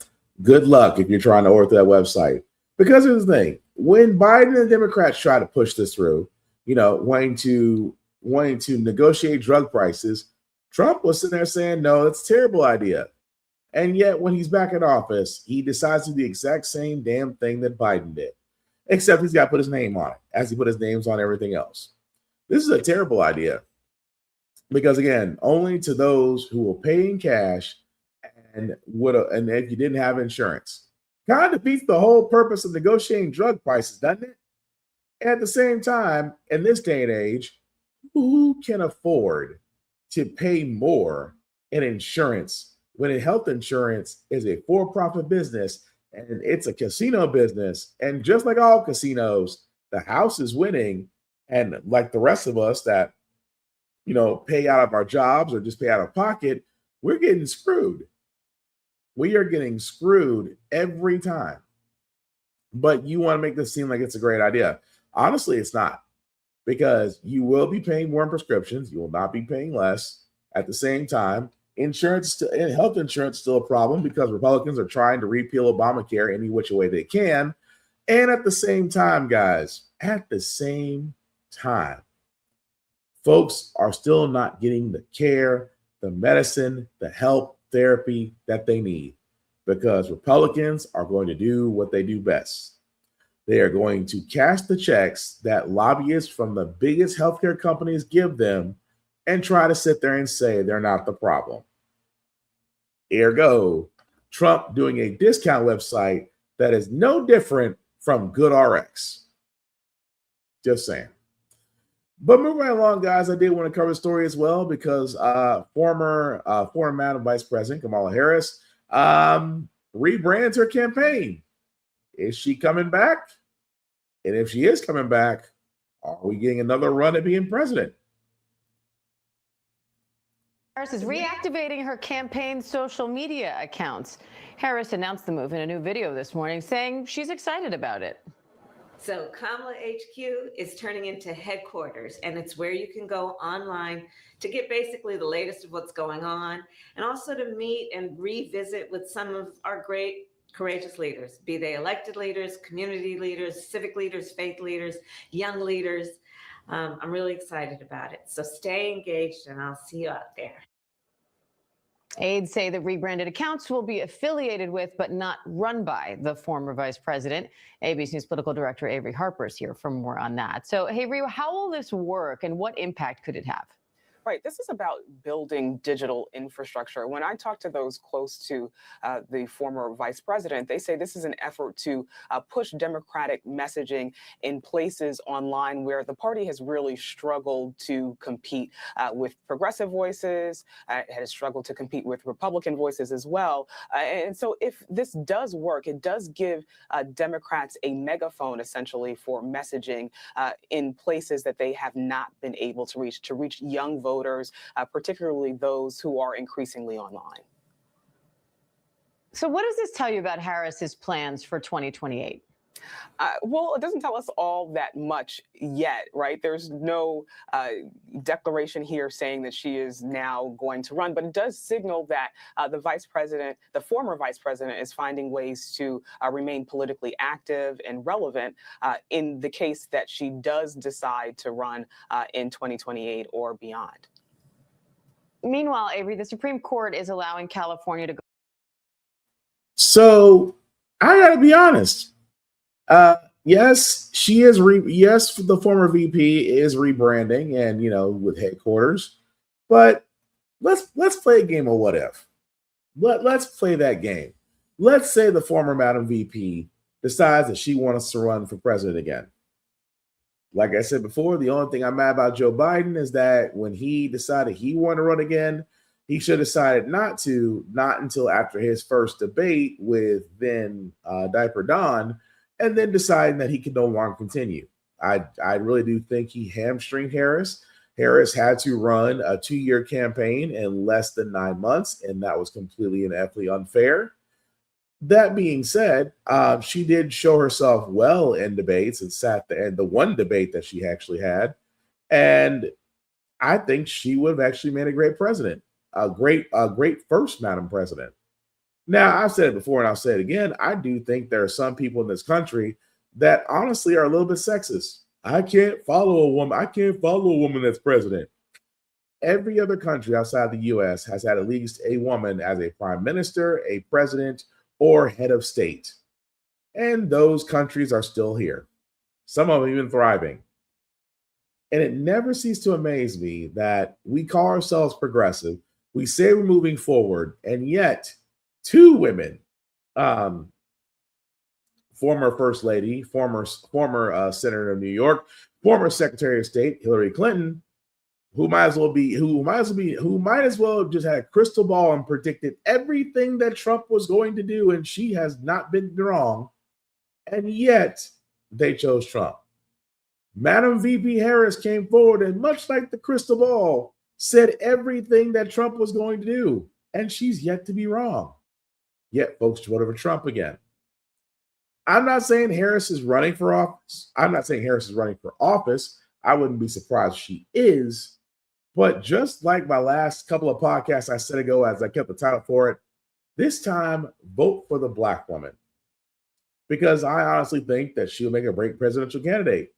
good luck if you're trying to order that website. Because here's the thing, when Biden and the Democrats try to push this through, wanting to negotiate drug prices, Trump was sitting there saying, no, it's a terrible idea. And yet when he's back in office, he decides to do the exact same damn thing that Biden did, except he's got to put his name on it, as he put his names on everything else. This is a terrible idea because, again, only to those who will pay in cash and if you didn't have insurance. Kind of defeats the whole purpose of negotiating drug prices, doesn't it? At the same time, in this day and age, who can afford to pay more in insurance when health insurance is a for-profit business and it's a casino business? And just like all casinos, the house is winning. And like the rest of us that, pay out of our jobs or just pay out of pocket, we're getting screwed. We are getting screwed every time. But you want to make this seem like it's a great idea. Honestly, it's not, because you will be paying more in prescriptions. You will not be paying less. At the same time, health insurance is still a problem because Republicans are trying to repeal Obamacare any which way they can. And at the same time, guys, folks are still not getting the care, the medicine, the help, therapy that they need, because Republicans are going to do what they do best. They are going to cash the checks that lobbyists from the biggest healthcare companies give them and try to sit there and say they're not the problem. Ergo, Trump doing a discount website that is no different from GoodRx. Just saying. But moving right along, guys, I did want to cover the story as well because former Madam Vice President Kamala Harris rebrands her campaign. Is she coming back? And if she is coming back, are we getting another run at being president? Harris is reactivating her campaign's social media accounts. Harris announced the move in a new video this morning, saying she's excited about it. So Kamala HQ is turning into headquarters, and it's where you can go online to get basically the latest of what's going on, and also to meet and revisit with some of our great, courageous leaders, be they elected leaders, community leaders, civic leaders, faith leaders, young leaders. I'm really excited about it. So stay engaged, and I'll see you out there. Aides say the rebranded accounts will be affiliated with, but not run by, the former vice president. ABC News political director Avery Harper is here for more on that. So, Avery, how will this work and what impact could it have? Right. This is about building digital infrastructure. When I talk to those close to the former vice president, they say this is an effort to push Democratic messaging in places online where the party has really struggled to compete with progressive voices, has struggled to compete with Republican voices as well. And so if this does work, it does give Democrats a megaphone essentially for messaging in places that they have not been able to reach young voters, particularly those who are increasingly online. So what does this tell you about Harris's plans for 2028? Well, it doesn't tell us all that much yet, right? There's no declaration here saying that she is now going to run, but it does signal that the former vice president, is finding ways to remain politically active and relevant in the case that she does decide to run in 2028 or beyond. Meanwhile, Avery, the Supreme Court is allowing California to go. So I gotta be honest. Yes, she is. Yes, the former VP is rebranding, and with headquarters. But let's play a game of what if. Let's play that game. Let's say the former Madam VP decides that she wants to run for president again. Like I said before, the only thing I'm mad about Joe Biden is that when he decided he wanted to run again, he should have decided not until after his first debate with then Diaper Don, and then deciding that he could no longer continue. I really do think he hamstringed Harris. Harris had to run a 2-year campaign in less than 9 months, and that was completely and utterly unfair. That being said, she did show herself well in debates and sat there in the one debate that she actually had. And I think she would have actually made a great president, a great first Madam President. Now, I've said it before and I'll say it again. I do think there are some people in this country that honestly are a little bit sexist. I can't follow a woman that's president. Every other country outside the U.S. has had at least a woman as a prime minister, a president, or head of state. And those countries are still here. Some of them even thriving. And it never ceases to amaze me that we call ourselves progressive. We say we're moving forward, and yet 2 women, former First Lady, former Senator of New York, former Secretary of State Hillary Clinton, who might as well just had a crystal ball and predicted everything that Trump was going to do, and she has not been wrong, and yet they chose Trump. Madam VP Harris came forward and, much like the crystal ball, said everything that Trump was going to do, and she's yet to be wrong. Yet folks voted for Trump again. I'm not saying Harris is running for office. I wouldn't be surprised if she is. But just like my last couple of podcasts I said ago, as I kept the title for it, this time, vote for the Black woman. Because I honestly think that she'll make a great presidential candidate.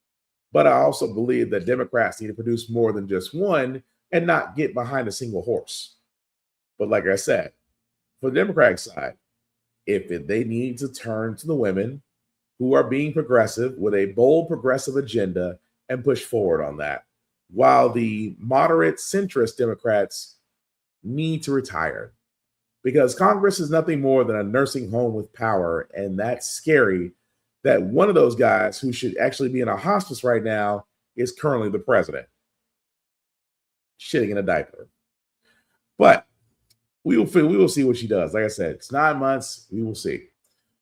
But I also believe that Democrats need to produce more than just one and not get behind a single horse. But like I said, for the Democratic side, if they need to turn to the women who are being progressive with a bold progressive agenda and push forward on that, while the moderate centrist Democrats need to retire, because Congress is nothing more than a nursing home with power. And that's scary that one of those guys who should actually be in a hospice right now is currently the president, shitting in a diaper. But we will see what she does. Like I said, it's 9 months. We will see.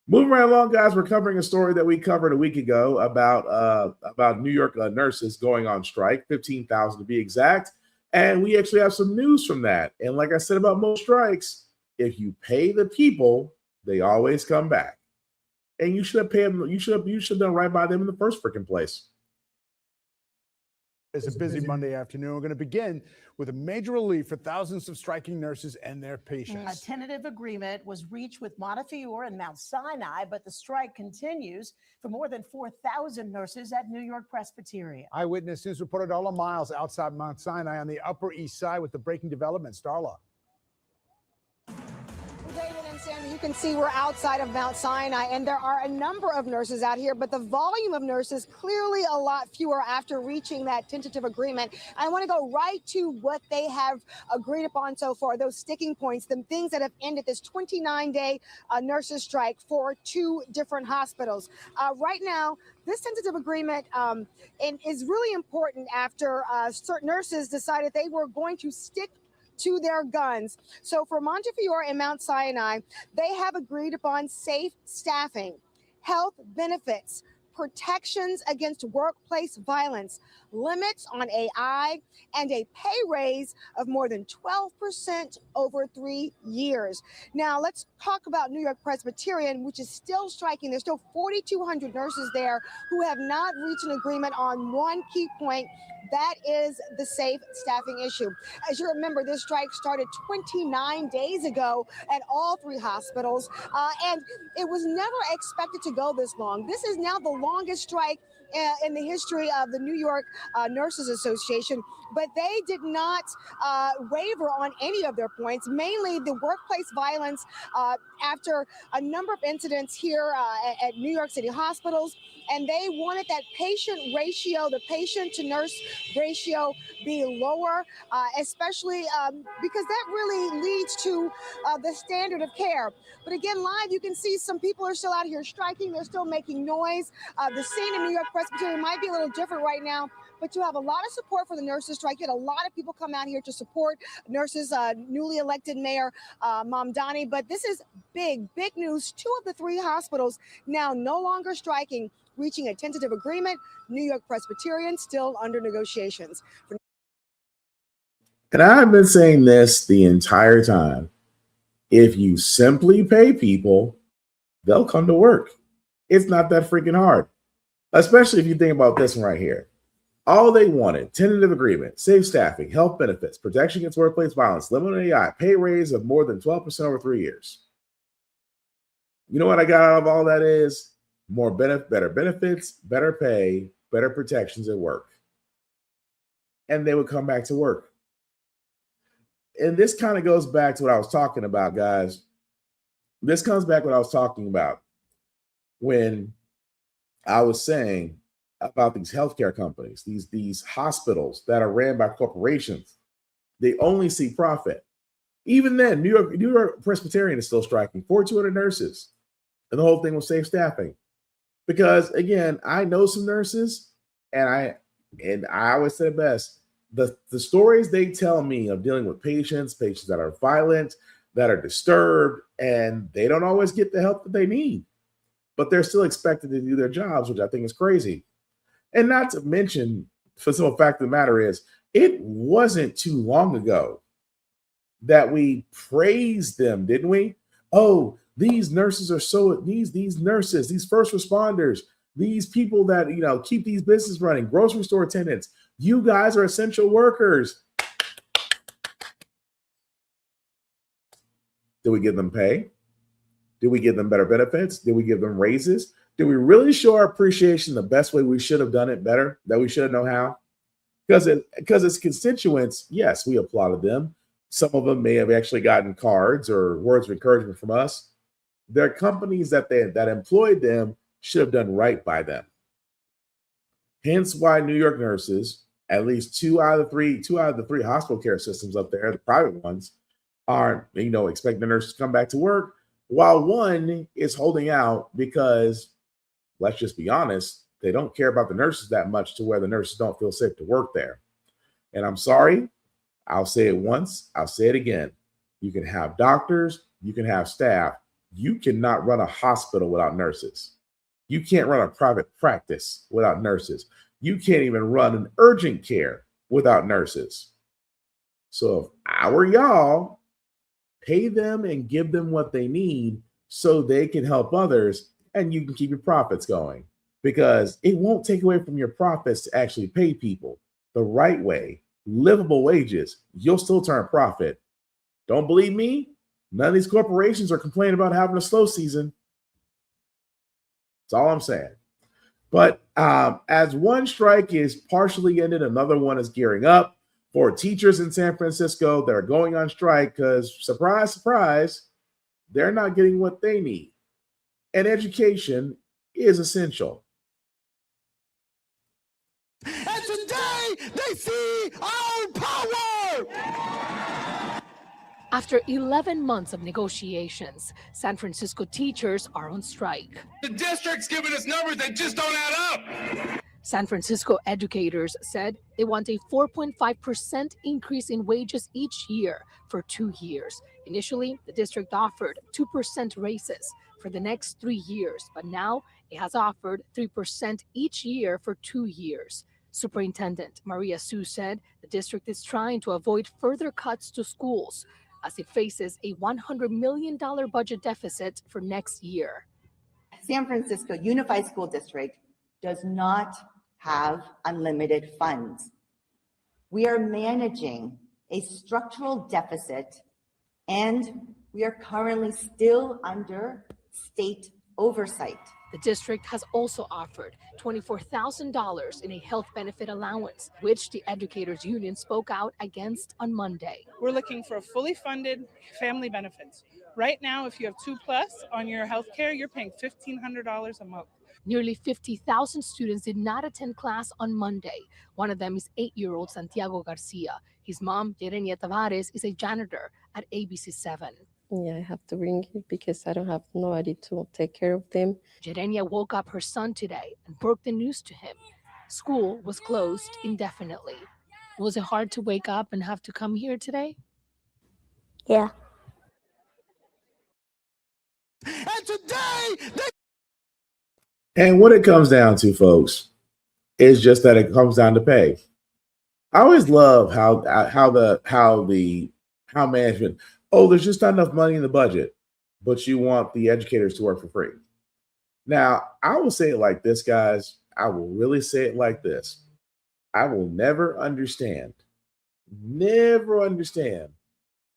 Moving right along, guys, we're covering a story that we covered a week ago about New York nurses going on strike, 15,000 to be exact. And we actually have some news from that. And like I said about most strikes, if you pay the people, they always come back. And you should have paid them. You should have done right by them in the first freaking place. It's a busy Monday afternoon. We're going to begin with a major relief for thousands of striking nurses and their patients. A tentative agreement was reached with Montefiore and Mount Sinai, but the strike continues for more than 4,000 nurses at New York Presbyterian. Eyewitness News reporter Darla Miles outside Mount Sinai on the Upper East Side with the breaking developments. Darla. David, in San You can see we're outside of Mount Sinai, and there are a number of nurses out here, but the volume of nurses clearly a lot fewer after reaching that tentative agreement. I want to go right to what they have agreed upon so far, those sticking points, the things that have ended this 29-day nurses strike for 2 different hospitals. Right now, this tentative agreement is really important after certain nurses decided they were going to stick to their guns. So for Montefiore and Mount Sinai, they have agreed upon safe staffing, health benefits, protections against workplace violence, limits on AI, and a pay raise of more than 12% over 3 years. Now, let's talk about New York Presbyterian, which is still striking. There's still 4,200 nurses there who have not reached an agreement on one key point. That is the safe staffing issue. As you remember, this strike started 29 days ago at all 3 hospitals, and it was never expected to go this long. This is now the longest strike in the history of the New York Nurses Association, but they did not waver on any of their points, mainly the workplace violence after a number of incidents here at New York City hospitals, and they wanted that patient ratio, the patient to nurse ratio, be lower, especially because that really leads to the standard of care. But again, live, you can see some people are still out here striking. They're still making noise. The scene in New York Presbyterian might be a little different right now, but you have a lot of support for the nurses strike. You had a lot of people come out here to support nurses, newly elected Mayor Mamdani. But this is big news. 2 of the 3 hospitals now no longer striking, reaching a tentative agreement. New York Presbyterian still under negotiations. And I've been saying this the entire time. If you simply pay people, they'll come to work. It's not that freaking hard, especially if you think about this one right here. All they wanted, tentative agreement, safe staffing, health benefits, protection against workplace violence, limit on AI, pay raise of more than 12% over 3 years. You know what I got out of all that is better benefits, better pay, better protections at work. And they would come back to work. And this kind of goes back to what I was talking about, guys. This comes back to what I was talking about when I was saying about these healthcare companies, these hospitals that are ran by corporations. They only see profit. Even then, New York Presbyterian is still striking, 4,200 nurses. And the whole thing was safe staffing. Because again, I know some nurses, and I always say it best. The stories they tell me of dealing with patients that are violent, that are disturbed, and they don't always get the help that they need, but they're still expected to do their jobs, which I think is crazy. And not to mention, for the simple fact of the matter is, it wasn't too long ago that we praised them, didn't we? Oh, these nurses are these nurses, these first responders, these people that keep these businesses running, grocery store attendants. You guys are essential workers. Did we give them pay? Did we give them better benefits? Did we give them raises? Did we really show our appreciation the best way we should have done it better, that we should have known how? Because as constituents, yes, we applauded them. Some of them may have actually gotten cards or words of encouragement from us. Their companies that employed them should have done right by them. Hence why New York nurses, at least two out of the three hospital care systems up there, the private ones, are expecting the nurses to come back to work, while one is holding out because, let's just be honest, they don't care about the nurses that much to where the nurses don't feel safe to work there. And I'm sorry, I'll say it once, I'll say it again. You can have doctors, you can have staff. You cannot run a hospital without nurses. You can't run a private practice without nurses. You can't even run an urgent care without nurses. So if I were y'all, pay them and give them what they need so they can help others and you can keep your profits going, because it won't take away from your profits to actually pay people the right way, livable wages. You'll still turn profit. Don't believe me? None of these corporations are complaining about having a slow season. That's all I'm saying. But as one strike is partially ended, another one is gearing up for teachers in San Francisco that are going on strike because, surprise, surprise, they're not getting what they need. And education is essential. And today they see our power. After 11 months of negotiations, San Francisco teachers are on strike. The district's giving us numbers that just don't add up. San Francisco educators said they want a 4.5% increase in wages each year for 2 years. Initially, the district offered 2% raises for the next 3 years, but now it has offered 3% each year for 2 years. Superintendent Maria Su said the district is trying to avoid further cuts to schools as it faces a $100 million budget deficit for next year. San Francisco Unified School District does not have unlimited funds. We are managing a structural deficit, and we are currently still under state oversight. The district has also offered $24,000 in a health benefit allowance, which the educators union spoke out against on Monday. We're looking for fully funded family benefits. Right now, if you have 2+ on your health care, you're paying $1,500 a month. Nearly 50,000 students did not attend class on Monday. One of them is 8-year-old Santiago Garcia. His mom, Yerenia Tavares, is a janitor at ABC 7. Yeah, I have to bring it because I don't have nobody to take care of them. Yerenia woke up her son today and broke the news to him. School was closed indefinitely. Was it hard to wake up and have to come here today? Yeah. And today they And what it comes down to, folks, is just that it comes down to pay. I always love how management, oh, there's just not enough money in the budget, but you want the educators to work for free. Now, I will say it like this, guys. I will really say it like this. I will never understand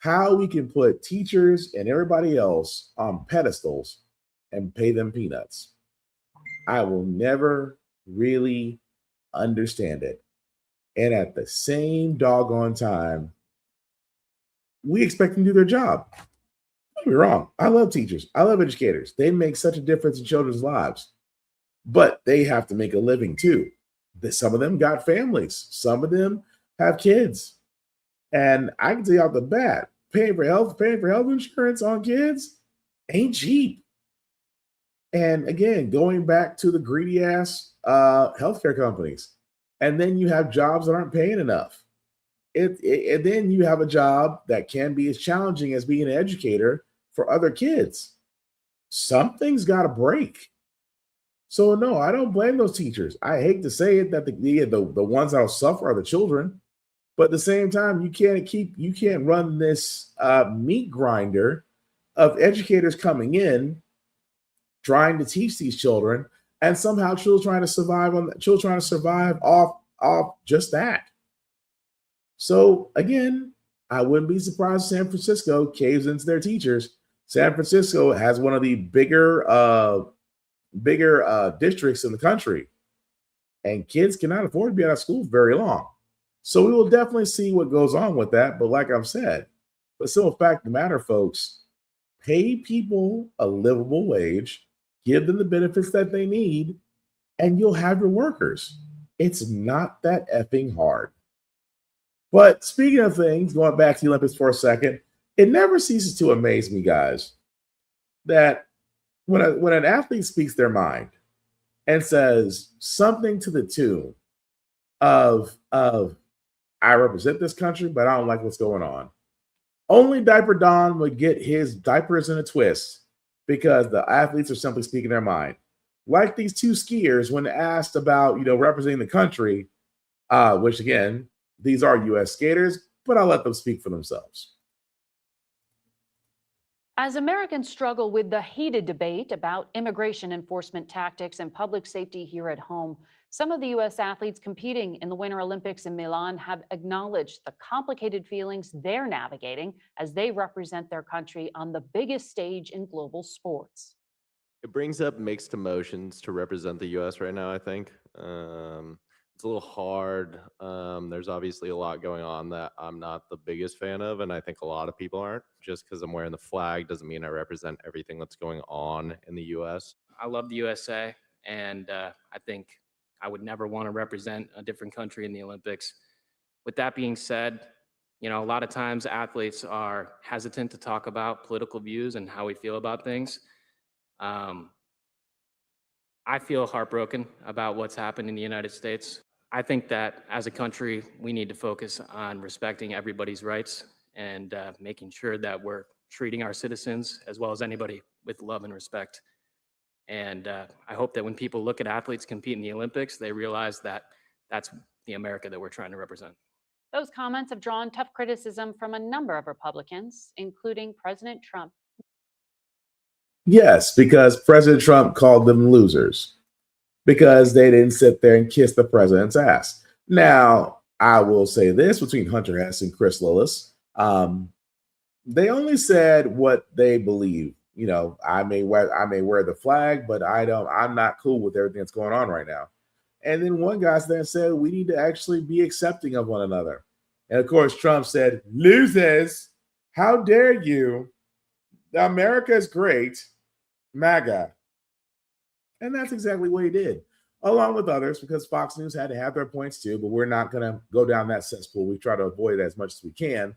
how we can put teachers and everybody else on pedestals and pay them peanuts. I will never really understand it. And at the same doggone time, we expect them to do their job. Don't get me wrong. I love teachers. I love educators. They make such a difference in children's lives. But they have to make a living too. Some of them got families. Some of them have kids. And I can tell you off the bat, paying for health insurance on kids ain't cheap. And again, going back to the greedy ass healthcare companies. And then you have jobs that aren't paying enough. And then you have a job that can be as challenging as being an educator for other kids. Something's got to break. So no, I don't blame those teachers. I hate to say it that the ones that'll suffer are the children. But at the same time, you can't run this meat grinder of educators coming in, trying to teach these children, and somehow children trying to survive off just that. So again, I wouldn't be surprised if San Francisco caves into their teachers. San Francisco has one of the bigger districts in the country, and kids cannot afford to be out of school very long. So we will definitely see what goes on with that. But like I've said, the simple fact of the matter, folks, pay people a livable wage, give them the benefits that they need, and you'll have your workers. It's not that effing hard. But speaking of things, going back to the Olympics for a second, it never ceases to amaze me, guys, that when an athlete speaks their mind and says something to the tune of I represent this country, but I don't like what's going on. Only Diaper Don would get his diapers in a twist because the athletes are simply speaking their mind. Like these two skiers, when asked about, representing the country, which again, these are U.S. skaters, but I'll let them speak for themselves. As Americans struggle with the heated debate about immigration enforcement tactics and public safety here at home, some of the U.S. athletes competing in the Winter Olympics in Milan have acknowledged the complicated feelings they're navigating as they represent their country on the biggest stage in global sports. It brings up mixed emotions to represent the U.S. right now, I think. It's a little hard. There's obviously a lot going on that I'm not the biggest fan of, and I think a lot of people aren't. Just because I'm wearing the flag doesn't mean I represent everything that's going on in the U.S. I love the USA, and I think I would never want to represent a different country in the Olympics. With that being said, you know, a lot of times athletes are hesitant to talk about political views and how we feel about things. I feel heartbroken about what's happened in the United States. I think that as a country, we need to focus on respecting everybody's rights and making sure that we're treating our citizens as well as anybody with love and respect. And I hope that when people look at athletes compete in the Olympics, they realize that that's the America that we're trying to represent. Those comments have drawn tough criticism from a number of Republicans, including President Trump. Yes, because President Trump called them losers because they didn't sit there and kiss the president's ass. Now, I will say this between Hunter Hess and Chris Lillis. They only said what they believe. You know, I may wear the flag, but I'm not cool with everything that's going on right now. And then one guy there said we need to actually be accepting of one another. And of course, Trump said, losers, how dare you? America is great, MAGA. And that's exactly what he did, along with others, because Fox News had to have their points too, but we're not going to go down that cesspool. We try to avoid it as much as we can.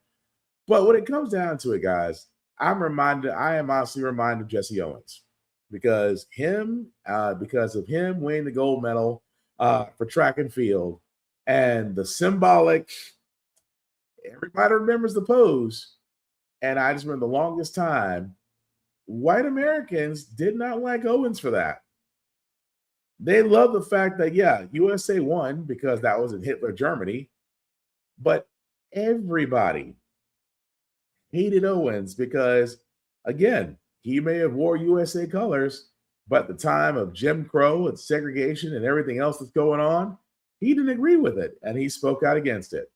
But when it comes down to it, guys, I am honestly reminded of Jesse Owens because of him winning the gold medal for track and field and the symbolic, everybody remembers the pose. And I just remember the longest time, white Americans did not like Owens for that. They love the fact that, yeah, USA won because that was in Hitler Germany, but everybody hated Owens because, again, he may have wore USA colors, but at the time of Jim Crow and segregation and everything else that's going on, he didn't agree with it, and he spoke out against it.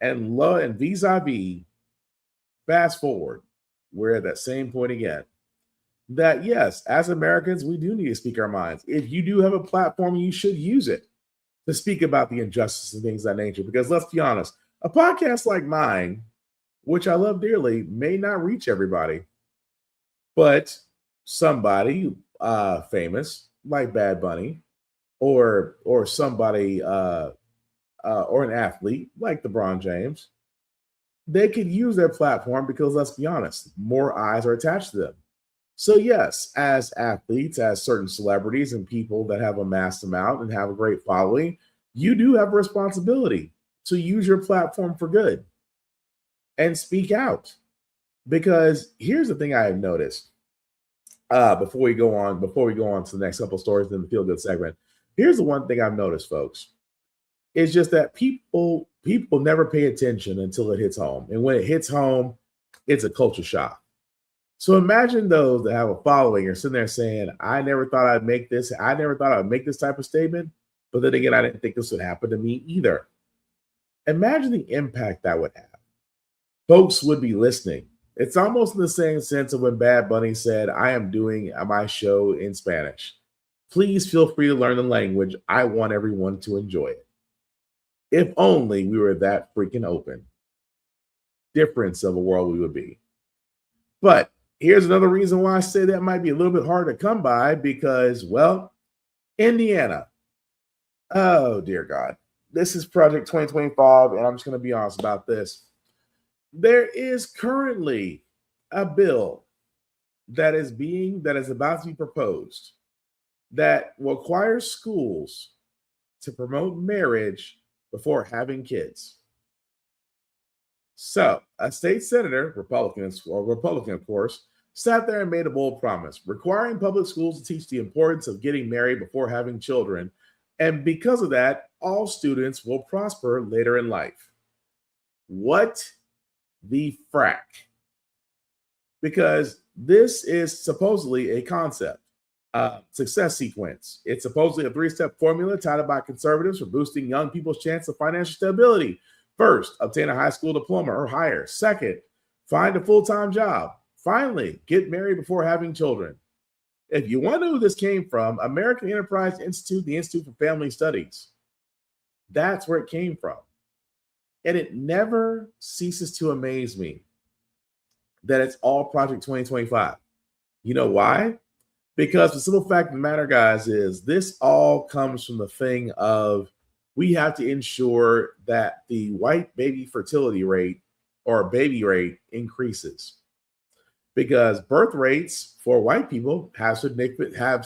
And vis-a-vis, fast forward, we're at that same point again. That yes, as Americans, we do need to speak our minds. If you do have a platform, you should use it to speak about the injustice and things of that nature. Because let's be honest, a podcast like mine, which I love dearly, may not reach everybody, but somebody famous like Bad Bunny, or somebody or an athlete like LeBron James, they could use their platform because let's be honest, more eyes are attached to them. So yes, as athletes, as certain celebrities and people that have amassed them out and have a great following, you do have a responsibility to use your platform for good and speak out. Because here's the thing I have noticed before we go on to the next couple of stories in the feel good segment. Here's the one thing I've noticed, folks. It's just that people never pay attention until it hits home. And when it hits home, it's a culture shock. So imagine those that have a following are sitting there saying, I never thought I'd make this. I never thought I'd make this type of statement. But then again, I didn't think this would happen to me either. Imagine the impact that would have. Folks would be listening. It's almost in the same sense of when Bad Bunny said, I am doing my show in Spanish. Please feel free to learn the language. I want everyone to enjoy it. If only we were that freaking open. Difference of a world we would be. But here's another reason why I say that might be a little bit hard to come by because, well, Indiana. Oh, dear God. This is Project 2025, and I'm just going to be honest about this. There is currently a bill that is about to be proposed that requires schools to promote marriage before having kids. So, a state senator, Republican of course, sat there and made a bold promise, requiring public schools to teach the importance of getting married before having children. And because of that, all students will prosper later in life. What the frack? Because this is supposedly a concept, success sequence. It's supposedly a 3-step formula touted by conservatives for boosting young people's chance of financial stability. First, obtain a high school diploma or higher. Second, find a full-time job. Finally, get married before having children. If you wonder who this came from, American Enterprise Institute, the Institute for Family Studies. That's where it came from. And it never ceases to amaze me that it's all Project 2025. You know why? Because the simple fact of the matter, guys, is this all comes from the thing of we have to ensure that the white baby fertility rate or baby rate increases. Because birth rates for white people have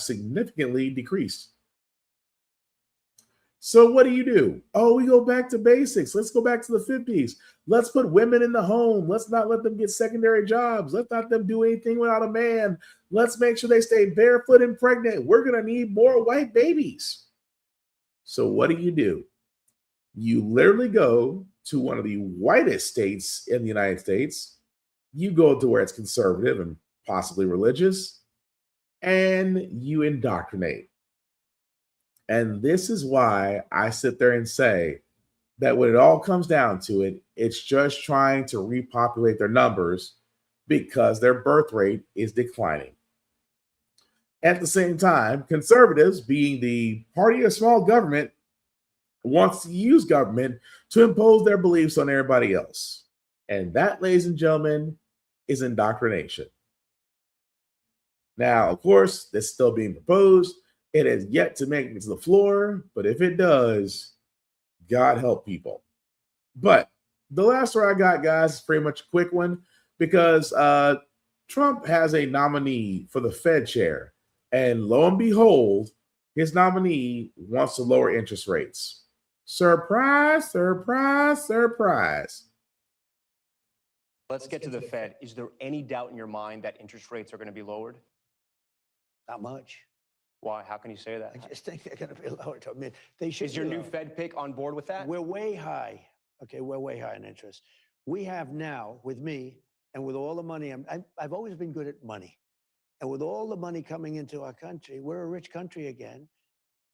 significantly decreased. So what do? Oh, we go back to basics. Let's go back to the 50s. Let's put women in the home. Let's not let them get secondary jobs. Let's not let them do anything without a man. Let's make sure they stay barefoot and pregnant. We're going to need more white babies. So what do? You literally go to one of the whitest states in the United States. You go to where it's conservative and possibly religious, and you indoctrinate. And this is why I sit there and say that when it all comes down to it, it's just trying to repopulate their numbers because their birth rate is declining. At the same time, conservatives, being the party of small government, wants to use government to impose their beliefs on everybody else. And that, ladies and gentlemen, is indoctrination. Now, of course, this is still being proposed. It has yet to make it to the floor, but if it does, God help people. But the last one I got, guys, is pretty much a quick one because Trump has a nominee for the Fed chair. And lo and behold, his nominee wants to lower interest rates. Surprise, surprise, surprise. Let's get to the Fed. Is there any doubt in your mind that interest rates are going to be lowered? Not much. Why? How can you say that? I just think they're going to be lowered. I mean, they should. Is your new Fed pick on board with that? We're way high. Okay, we're way high in interest. We have now, with me and with all the money, I've always been good at money. And with all the money coming into our country, we're a rich country again.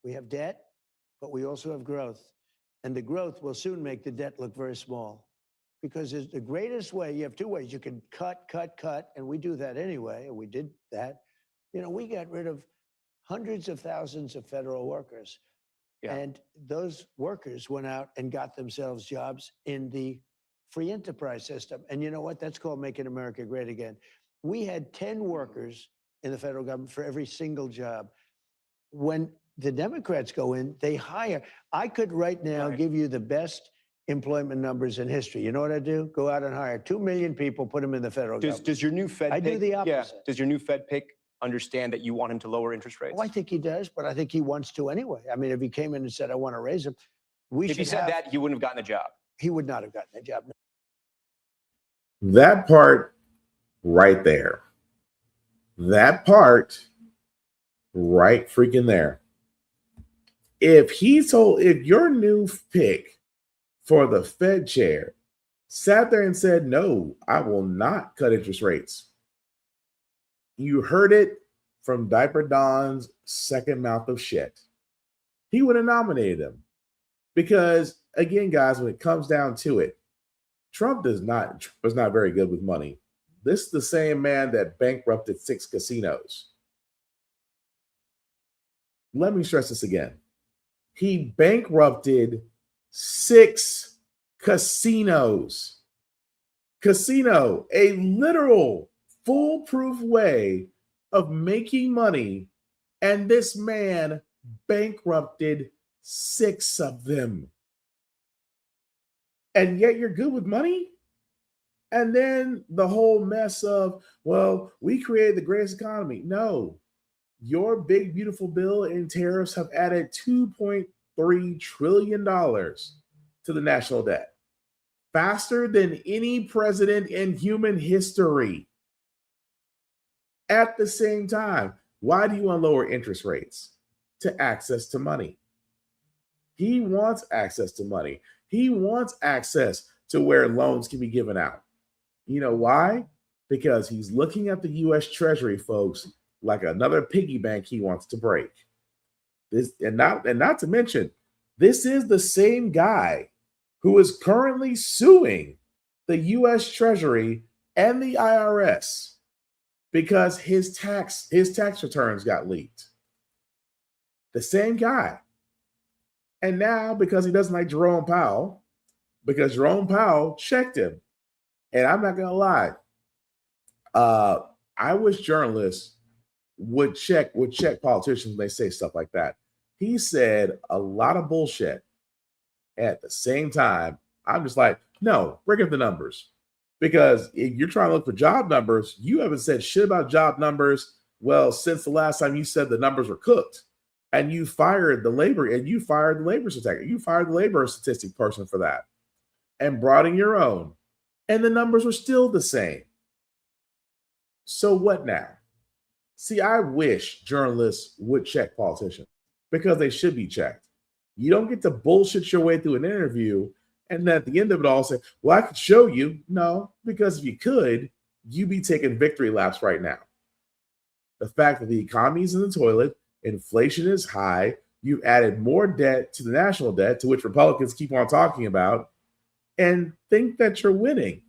We have debt, but we also have growth. And the growth will soon make the debt look very small. Because it's the greatest way, you have two ways. You can cut, and we do that anyway, and we did that. You know, we got rid of hundreds of thousands of federal workers. Yeah. And those workers went out and got themselves jobs in the free enterprise system. And you know what? That's called making America great again. We had 10 workers in the federal government for every single job. When the Democrats go in, they hire. I could right now give you the best employment numbers in history. You know what I do? Go out and hire 2 million people, put them in the federal government. Does your new Fed I do the opposite. Yeah. Does your new Fed pick understand that you want him to lower interest rates? Oh, I think he does, but I think he wants to anyway. I mean, if he came in and said, I want to raise them, if he said that, he wouldn't have gotten the job. He would not have gotten the job. That part right there. That part right freaking there. If your new pick for the Fed chair sat there and said, no, I will not cut interest rates, you heard it from Diaper Don's second mouth of shit. He would have nominated him. Because, again, guys, when it comes down to it, Trump was not very good with money. This is the same man that bankrupted 6 casinos. Let me stress this again. He bankrupted 6 casinos. Casino, a literal foolproof way of making money, and this man bankrupted 6 of them. And yet you're good with money? And then the whole mess of, well, we created the greatest economy. No, your big, beautiful bill in tariffs have added $2.3 trillion to the national debt. Faster than any president in human history. At the same time, why do you want to lower interest rates? To access to money. He wants access to money. He wants access to where loans can be given out. You know why? Because he's looking at the U.S. Treasury, folks, like another piggy bank he wants to break. This and not to mention, this is the same guy who is currently suing the U.S. Treasury and the IRS because his tax returns got leaked. The same guy. And now, because he doesn't like Jerome Powell, because Jerome Powell checked him. And I'm not going to lie. I wish journalists would check politicians when they say stuff like that. He said a lot of bullshit. At the same time, I'm just like, no, bring up the numbers. Because if you're trying to look for job numbers, you haven't said shit about job numbers. Well, since the last time you said the numbers were cooked, and you fired the labor statistic person for that, and brought in your own, and the numbers were still the same. So what now? See, I wish journalists would check politicians because they should be checked. You don't get to bullshit your way through an interview and then at the end of it all say, well, I could show you. No, because if you could, you'd be taking victory laps right now. The fact that the economy is in the toilet, inflation is high, you've added more debt to the national debt, to which Republicans keep on talking about, and think that you're winning.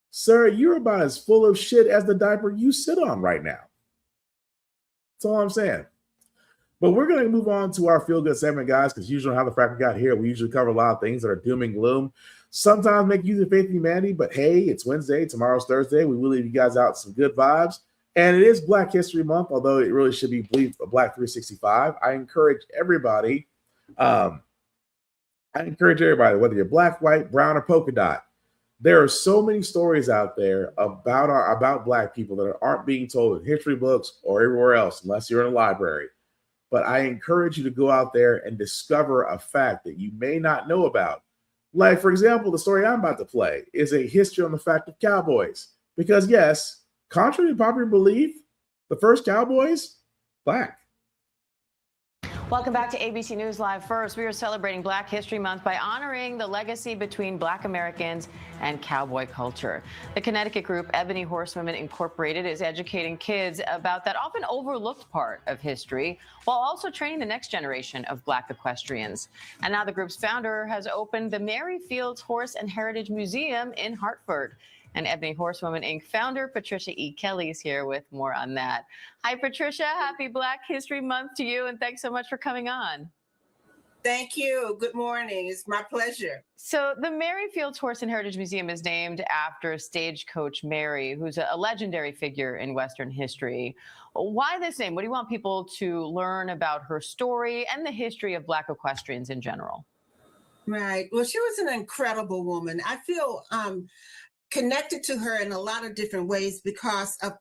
Sir, you're about as full of shit as the diaper you sit on right now. That's all I'm saying. But we're going to move on to our feel-good segment, guys, because usually how the Frack got here, we usually cover a lot of things that are doom and gloom. Sometimes make use of faith in humanity, but hey, it's Wednesday. Tomorrow's Thursday. We will leave you guys out some good vibes. And it is Black History Month, although it really should be Black 365. I encourage everybody, whether you're black, white, brown, or polka dot, there are so many stories out there about Black people that aren't being told in history books or everywhere else, unless you're in a library. But I encourage you to go out there and discover a fact that you may not know about. Like, for example, the story I'm about to play is a history on the fact of cowboys. Because, yes, contrary to popular belief, the first cowboys, Black. Welcome back to ABC News Live. First, we are celebrating Black History Month by honoring the legacy between Black Americans and cowboy culture. The Connecticut group Ebony Horsewomen Incorporated is educating kids about that often overlooked part of history, while also training the next generation of Black equestrians. And now the group's founder has opened the Mary Fields Horse and Heritage Museum in Hartford. And Ebony Horsewomen Inc. founder Patricia E. Kelly is here with more on that. Hi, Patricia. Happy Black History Month to you, and thanks so much for coming on. Thank you. Good morning. It's my pleasure. So the Mary Fields Horse and Heritage Museum is named after Stagecoach Mary, who's a legendary figure in Western history. Why this name? What do you want people to learn about her story and the history of Black equestrians in general? Right. Well, she was an incredible woman. I feel connected to her in a lot of different ways because of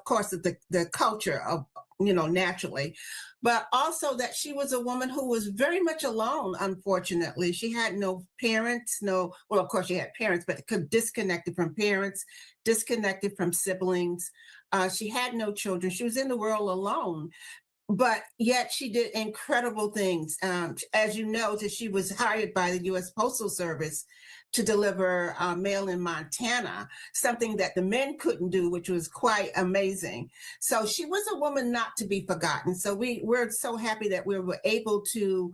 course, of the culture of, naturally, but also that she was a woman who was very much alone, unfortunately. She had no parents, well, of course she had parents, but disconnected from parents, disconnected from siblings. She had no children. She was in the world alone. But yet she did incredible things. As you know, she was hired by the U.S. Postal Service to deliver mail in Montana, something that the men couldn't do, which was quite amazing. So she was a woman not to be forgotten. So we're so happy that we were able to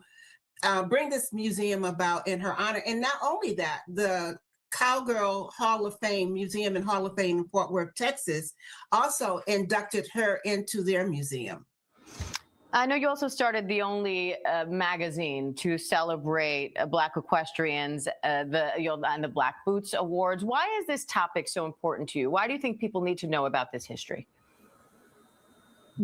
bring this museum about in her honor. And not only that, the Cowgirl Hall of Fame Museum and Hall of Fame in Fort Worth, Texas, also inducted her into their museum. I know you also started the only magazine to celebrate Black equestrians, and the Black Boots Awards. Why is this topic so important to you? Why do you think people need to know about this history?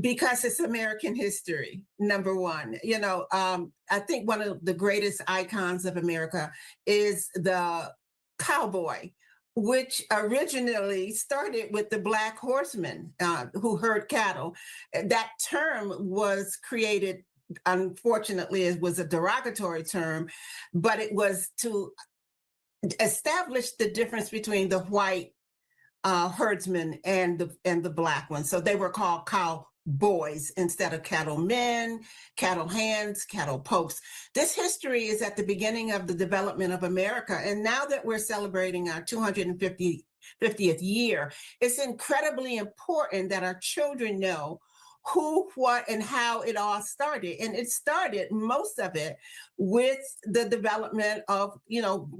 Because it's American history, number one. I think one of the greatest icons of America is the cowboy, which originally started with the Black horsemen who herd cattle. That term was created, unfortunately, it was a derogatory term, but it was to establish the difference between the white herdsmen and the Black ones. So they were called cowboys instead of cattlemen, cattle hands, cattle pokes. This history is at the beginning of the development of America. And now that we're celebrating our 250th year, it's incredibly important that our children know who, what, and how it all started. And it started, most of it, with the development of,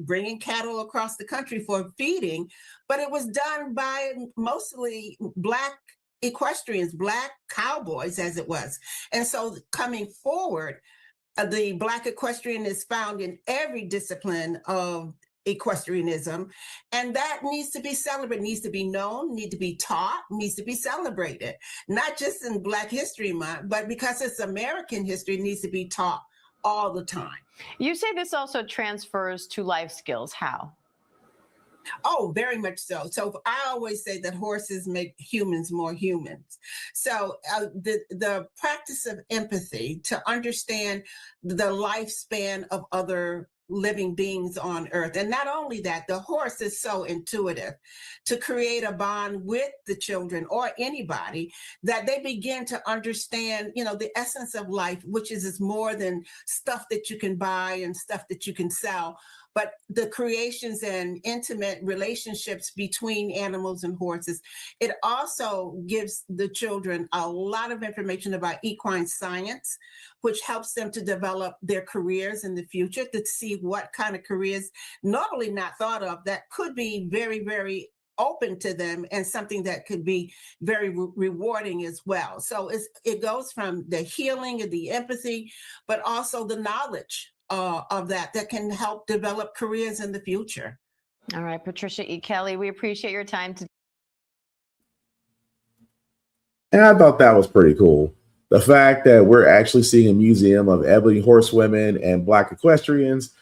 bringing cattle across the country for feeding. But it was done by mostly Black equestrians, Black cowboys, as it was. And so coming forward, the Black equestrian is found in every discipline of equestrianism, and that needs to be celebrated, needs to be known, needs to be taught, needs to be celebrated, not just in Black History Month, but because it's American history, it needs to be taught all the time. You say this also transfers to life skills. How? Oh, very much so. So I always say that horses make humans more humans. So the practice of empathy, to understand the lifespan of other living beings on earth. And not only that, the horse is so intuitive, to create a bond with the children or anybody, that they begin to understand, the essence of life, which is more than stuff that you can buy and stuff that you can sell, but the creations and intimate relationships between animals and horses. It also gives the children a lot of information about equine science, which helps them to develop their careers in the future, to see what kind of careers normally not thought of that could be very, very open to them, and something that could be very rewarding as well. So it goes from the healing and the empathy, but also the knowledge of that can help develop careers in the future. All right, Patricia E. Kelly, we appreciate your time today. And I thought that was pretty cool. The fact that we're actually seeing a museum of ebony horsewomen and Black equestrians.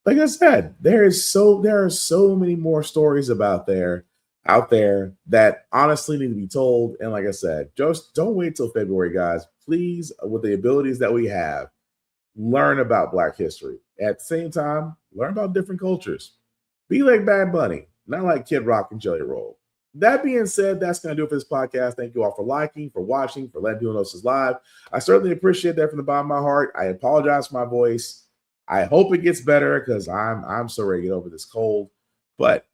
Like I said, there are so many more stories out there that honestly need to be told. And like I said, just don't wait till February, guys. Please, with the abilities that we have, learn about Black history. At the same time, learn about different cultures. Be like Bad Bunny, not like Kid Rock and Jelly Roll. That being said, that's going to do it for this podcast. Thank you all for liking, for watching, for letting people know this is live. I certainly appreciate that from the bottom of my heart. I apologize for my voice. I hope it gets better because I'm so ready to get over this cold. But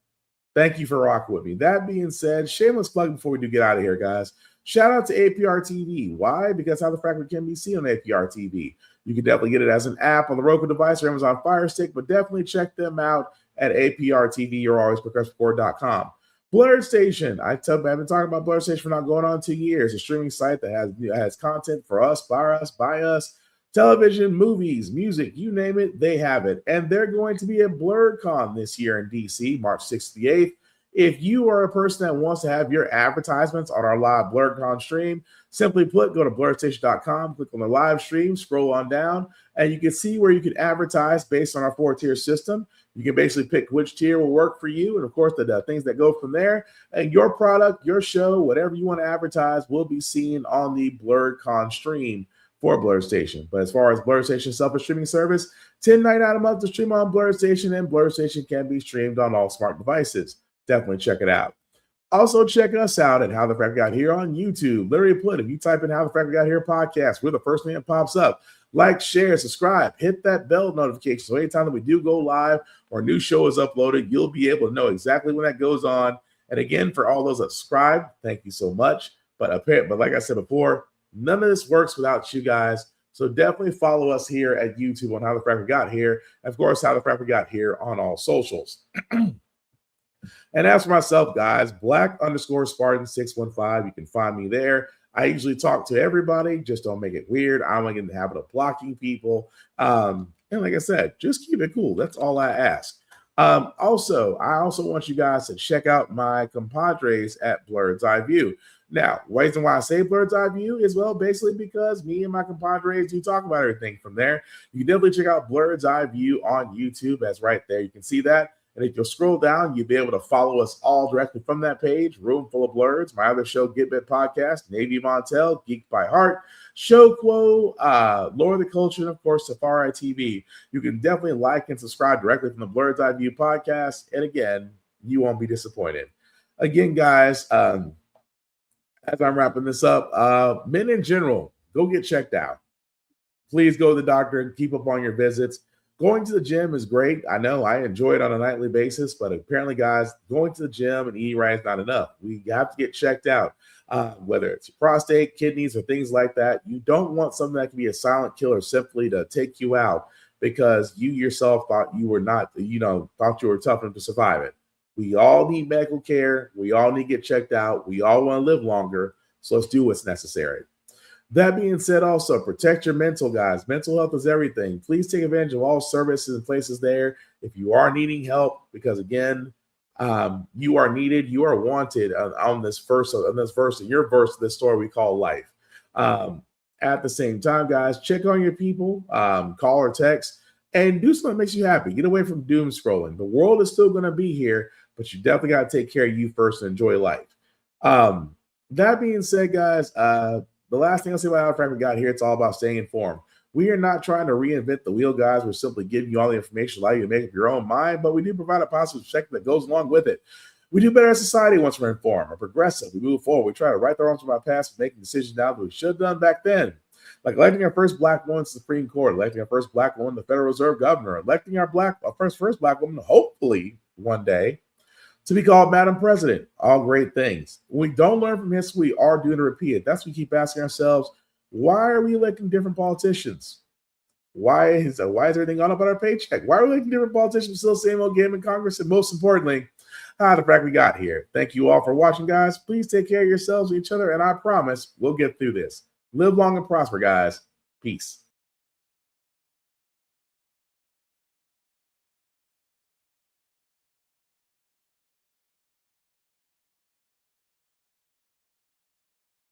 thank you for rocking with me. That being said, shameless plug before we do get out of here, guys. Shout out to APR TV. Why? Because How the Frack can be seen on APR TV. You can definitely get it as an app on the Roku device or Amazon Fire Stick, but definitely check them out at APR TV or alwaysprogressivereport.com. Blurred Station. I've been talking about Blurred Station for not going on 2 years. A streaming site that has content for us, by us, television, movies, music, you name it, they have it. And they're going to be at BlurredCon this year in DC, March 6th to the 8th. If you are a person that wants to have your advertisements on our live BlurredCon stream, simply put, go to blurredstation.com, click on the live stream, scroll on down, and you can see where you can advertise based on our 4-tier system. You can basically pick which tier will work for you, and of course, the things that go from there. And your product, your show, whatever you want to advertise will be seen on the BlurredCon stream for Blurred Station. But as far as Blurred Station's self-streaming service, $10.99 a month to stream on Blurred Station, and Blurred Station can be streamed on all smart devices. Definitely check it out. Also, check us out at How the Frack Got Here on YouTube. Literally put, if you type in How the Frack Got Here podcast, we're the first thing that pops up. Like, share, subscribe, hit that bell notification. So anytime that we do go live or a new show is uploaded, you'll be able to know exactly when that goes on. And again, for all those that subscribe, thank you so much. But like I said before, none of this works without you guys. So definitely follow us here at YouTube on How the Frack Got Here. And of course, How the Frack Got Here on all socials. And as for myself, guys, Black_Spartan615. You can find me there. I usually talk to everybody. Just don't make it weird. I don't get in the habit of blocking people. And like I said, just keep it cool. That's all I ask. Also, I also want you guys to check out my compadres at Blurred's Eye View. Now, the reason why I say Blurred's Eye View is, well, basically because me and my compadres do talk about everything from there. You can definitely check out Blurred's Eye View on YouTube. That's right there. You can see that. And if you'll scroll down, you'll be able to follow us all directly from that page. Room Full of Blurs, my other show, Get Bit Podcast, Navy Montel, Geek by Heart, Show Quo, Lore of the Culture, and of course, Safari TV. You can definitely like and subscribe directly from the Blurred's Eye View podcast. And again, you won't be disappointed. Again, guys, as I'm wrapping this up, men in general, go get checked out. Please go to the doctor and keep up on your visits. Going to the gym is great. I know I enjoy it on a nightly basis, but apparently, guys, going to the gym and eating right is not enough. We have to get checked out, whether it's your prostate, kidneys, or things like that. You don't want something that can be a silent killer simply to take you out because you yourself thought you were not, thought you were tough enough to survive it. We all need medical care. We all need to get checked out. We all want to live longer. So let's do what's necessary. That being said, also protect your mental, guys. Mental health is everything. Please take advantage of all services and places there if you are needing help, because again, you are needed, you are wanted on this verse in your verse of this story we call life. At the same time, guys, check on your people, call or text, and do something that makes you happy. Get away from doom scrolling. The world is still going to be here, but you definitely got to take care of you first and enjoy life. That being said, guys, the last thing I'll say about how Frack we got here, it's all about staying informed. We are not trying to reinvent the wheel, guys. We're simply giving you all the information, allow you to make up your own mind, but we do provide a positive perspective that goes along with it. We do better as society once we're informed. We're progressive. We move forward. We try to right the wrongs from our past, making decisions now that we should have done back then. Like electing our first black woman to the Supreme Court, electing our first black woman to the Federal Reserve Governor, electing our first black woman, hopefully one day, to be called Madam President. All great things. When we don't learn from history, we are doomed to repeat it. That's what we keep asking ourselves. Why are we electing different politicians? Why is everything all about our paycheck? Why are we electing different politicians? Still the same old game in Congress? And most importantly, how the Frack we got here. Thank you all for watching, guys. Please take care of yourselves and each other, and I promise we'll get through this. Live long and prosper, guys. Peace.